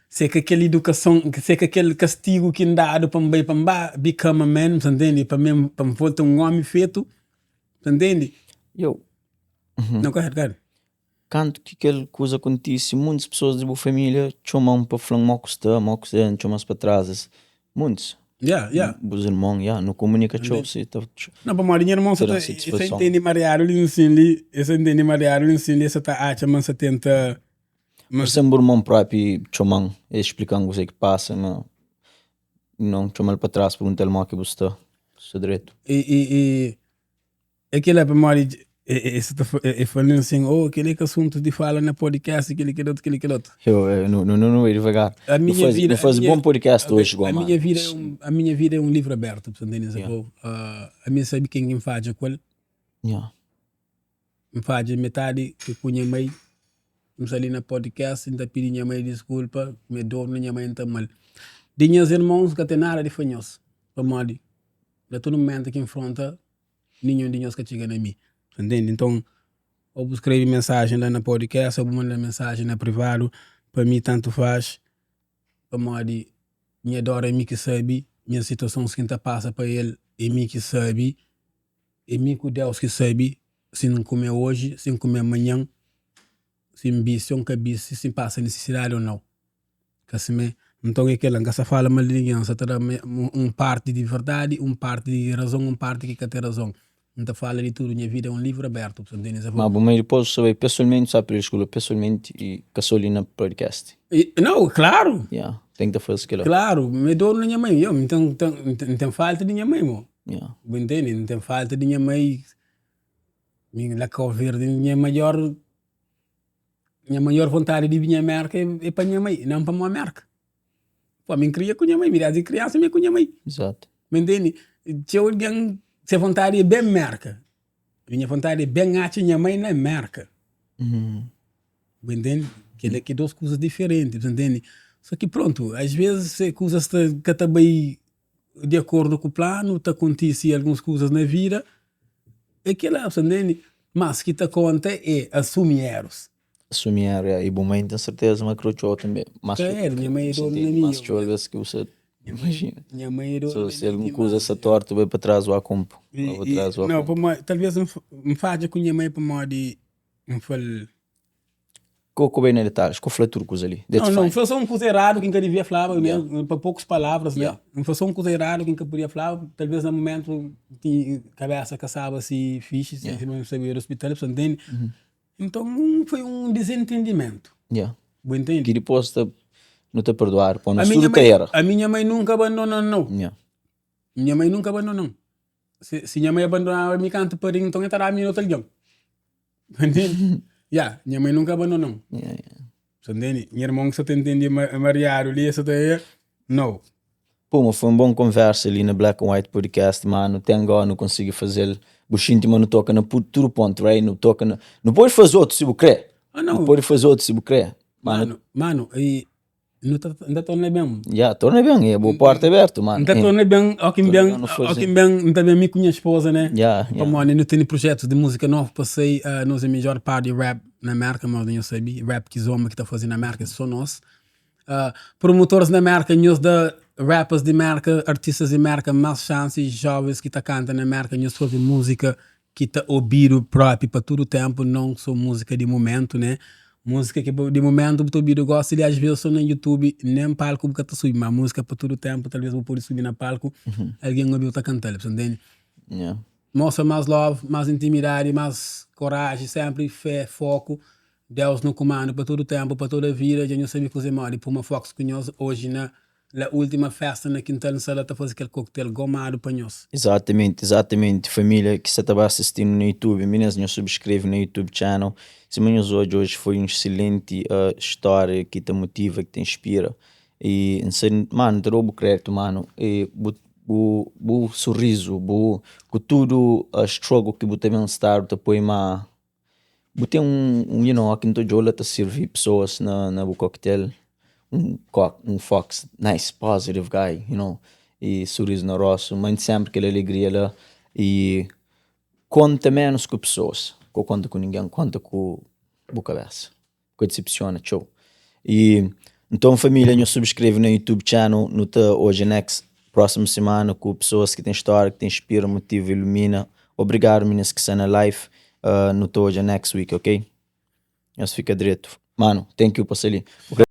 Se que aquela educação, se que aquele castigo que dado para me become a man, entende? Para me voltar um homem feito, entende? Eu. Não, correto. Quando que aquela coisa acontece, muitas pessoas da minha família chamam para falar mocos chamam para trás, muitos. Os irmãos, não comunica se não, para morrer, irmão, você entende Mariano, você entende Mariano, você tá achando, você tenta. Mas sempre o irmão próprio chamam, explicando o que passa, não chamam para trás, perguntar-lhe o que você está, seu direito. E aquilo é para morrer, falando assim, aquele assunto de fala na podcast, aquele outro. Eu não ia devagar. Não faz bom podcast hoje, a minha vida é um livro aberto, a minha sabe quem faz aquilo. Me faz metade que punha mãe, me sali na podcast, ainda pedi minha mãe desculpa, me dou minha mãe tá mal. De meus irmãos que tem nada de fanhoso, para morrer. De todo momento que enfrenta, nenhum de nós que chega na mim. Entende? Então, eu escrevo mensagem lá na podcast, eu mando mensagem na privado, para mim tanto faz, para morrer, minha dor é mim que sabe, minha situação que está passa para ele, é mim que sabe, é mim que Deus que sabe, se não comer hoje, se não comer amanhã, se me bisse ou não bisse, se passa necessidade ou não. Então, é aquela que se fala mal de ninguém, se terá parte de verdade, parte de razão, parte que tem razão. Não fala de tudo, minha vida é um livro aberto. Mas depois saber pessoalmente, sabe pela escola, pessoalmente e caçou ali na podcast. Não, claro. Tem que fazer aquilo. Claro, me dou na minha mãe, não tem falta de minha mãe, entende? Não tem falta de minha mãe. Minha maior vontade de vir à América é para minha mãe, não para uma América. Pô, me cria com minha mãe, me dá de criança com minha mãe. Exato. Me entende? Se eu se a vontade é bem América, minha vontade é bem a minha mãe na América. Me entende? Que duas coisas diferentes, entende? Só que pronto, às vezes coisas que estão bem de acordo com o plano, acontecem algumas coisas na vida, é que lá, entende? Mas o que te conta é assumir erros. Assumir erros, e bom mãe tem certeza, mas crochou também. Mas minha mãe é dona na minha. Mas às vezes que você imagina. Minha mãe é dona. Se alguma coisa essa torta, vai para trás o acompo. Não, talvez me faça com minha mãe para morrer, me fale. Qual bem na detalhes? Qual foi turcos ali? Não, foi só um coisa errado que nunca devia falar, para poucas palavras, não foi só um coisa errado que nunca podia falar, talvez no momento tinha cabeça caçava se fixe, se não sabia o hospital, você entende? Então foi um desentendimento. Entende? Que depois não te perdoar, pô, era. A minha mãe nunca abandonou, não. Minha mãe nunca abandonou. Se minha mãe abandonar, me canta por então entrará a minha outra ligação. Entende? Minha mãe nunca abandonou. Você entende? Minha irmã só te entendia mariado ali, essa daí, não. Pô, mas foi uma boa conversa ali na Black and White Podcast, mano. Até agora não consegui fazer. Buxinho, mas não toca na tudo ponto, right? Não toca na. Não pode fazer outro se você quer. Não pode fazer outro se você quer. Mano, e não torna bem. Torna bem, é boa parte aberta, mano. Não torna bem, não também me com minha esposa, né? Como não tem projetos de música nova, passei nós a melhor parte de rap na América, mas eu sabia, rap que Zoma que está fazendo na América, só nós. Promotores na América, nós da rappers de América, artistas de América, mais chances, jovens que está cantando na América, nós fazemos música que está ouvido próprio para todo o tempo, não só música de momento, né? música que de momento tu vídeo gosta de às vezes no YouTube nem palco porque tu subir mas música para todo o tempo talvez vou poder subir na palco alguém ouviu tá cantando entende Yeah. mostra mais love mais intimidade mais coragem sempre fé foco Deus no comando para todo o tempo para toda a vida já não sabia coisa mais por uma fox com nós hoje na última festa na quinta na sala tá fazer aquele coquetel gomado para nós Exatamente. Família que você estava assistindo no YouTube, meninas, não subscreve no YouTube channel. Se menos hoje foi uma excelente história que te motiva, que te inspira. E, mano, te roubo crédito, mano. E, o sorriso, com tudo a struggle que você tem estar, te põe mais. Você you know, aqui no Tojola te servir pessoas na coquetel. Um Fox, nice, positive guy, you know, e sorriso no rosto, mas sempre aquela alegria lá e conta menos com pessoas, que conta com ninguém, conta com a cabeça, que decepciona, show. E então família, não subscreve no YouTube channel, no tá hoje next, próxima semana com pessoas que têm história, que te inspiram, motivam, ilumina. Obrigado meninas que estão na live, no tá hoje next week, ok? Nós fica direito. Mano, thank you por ser ali.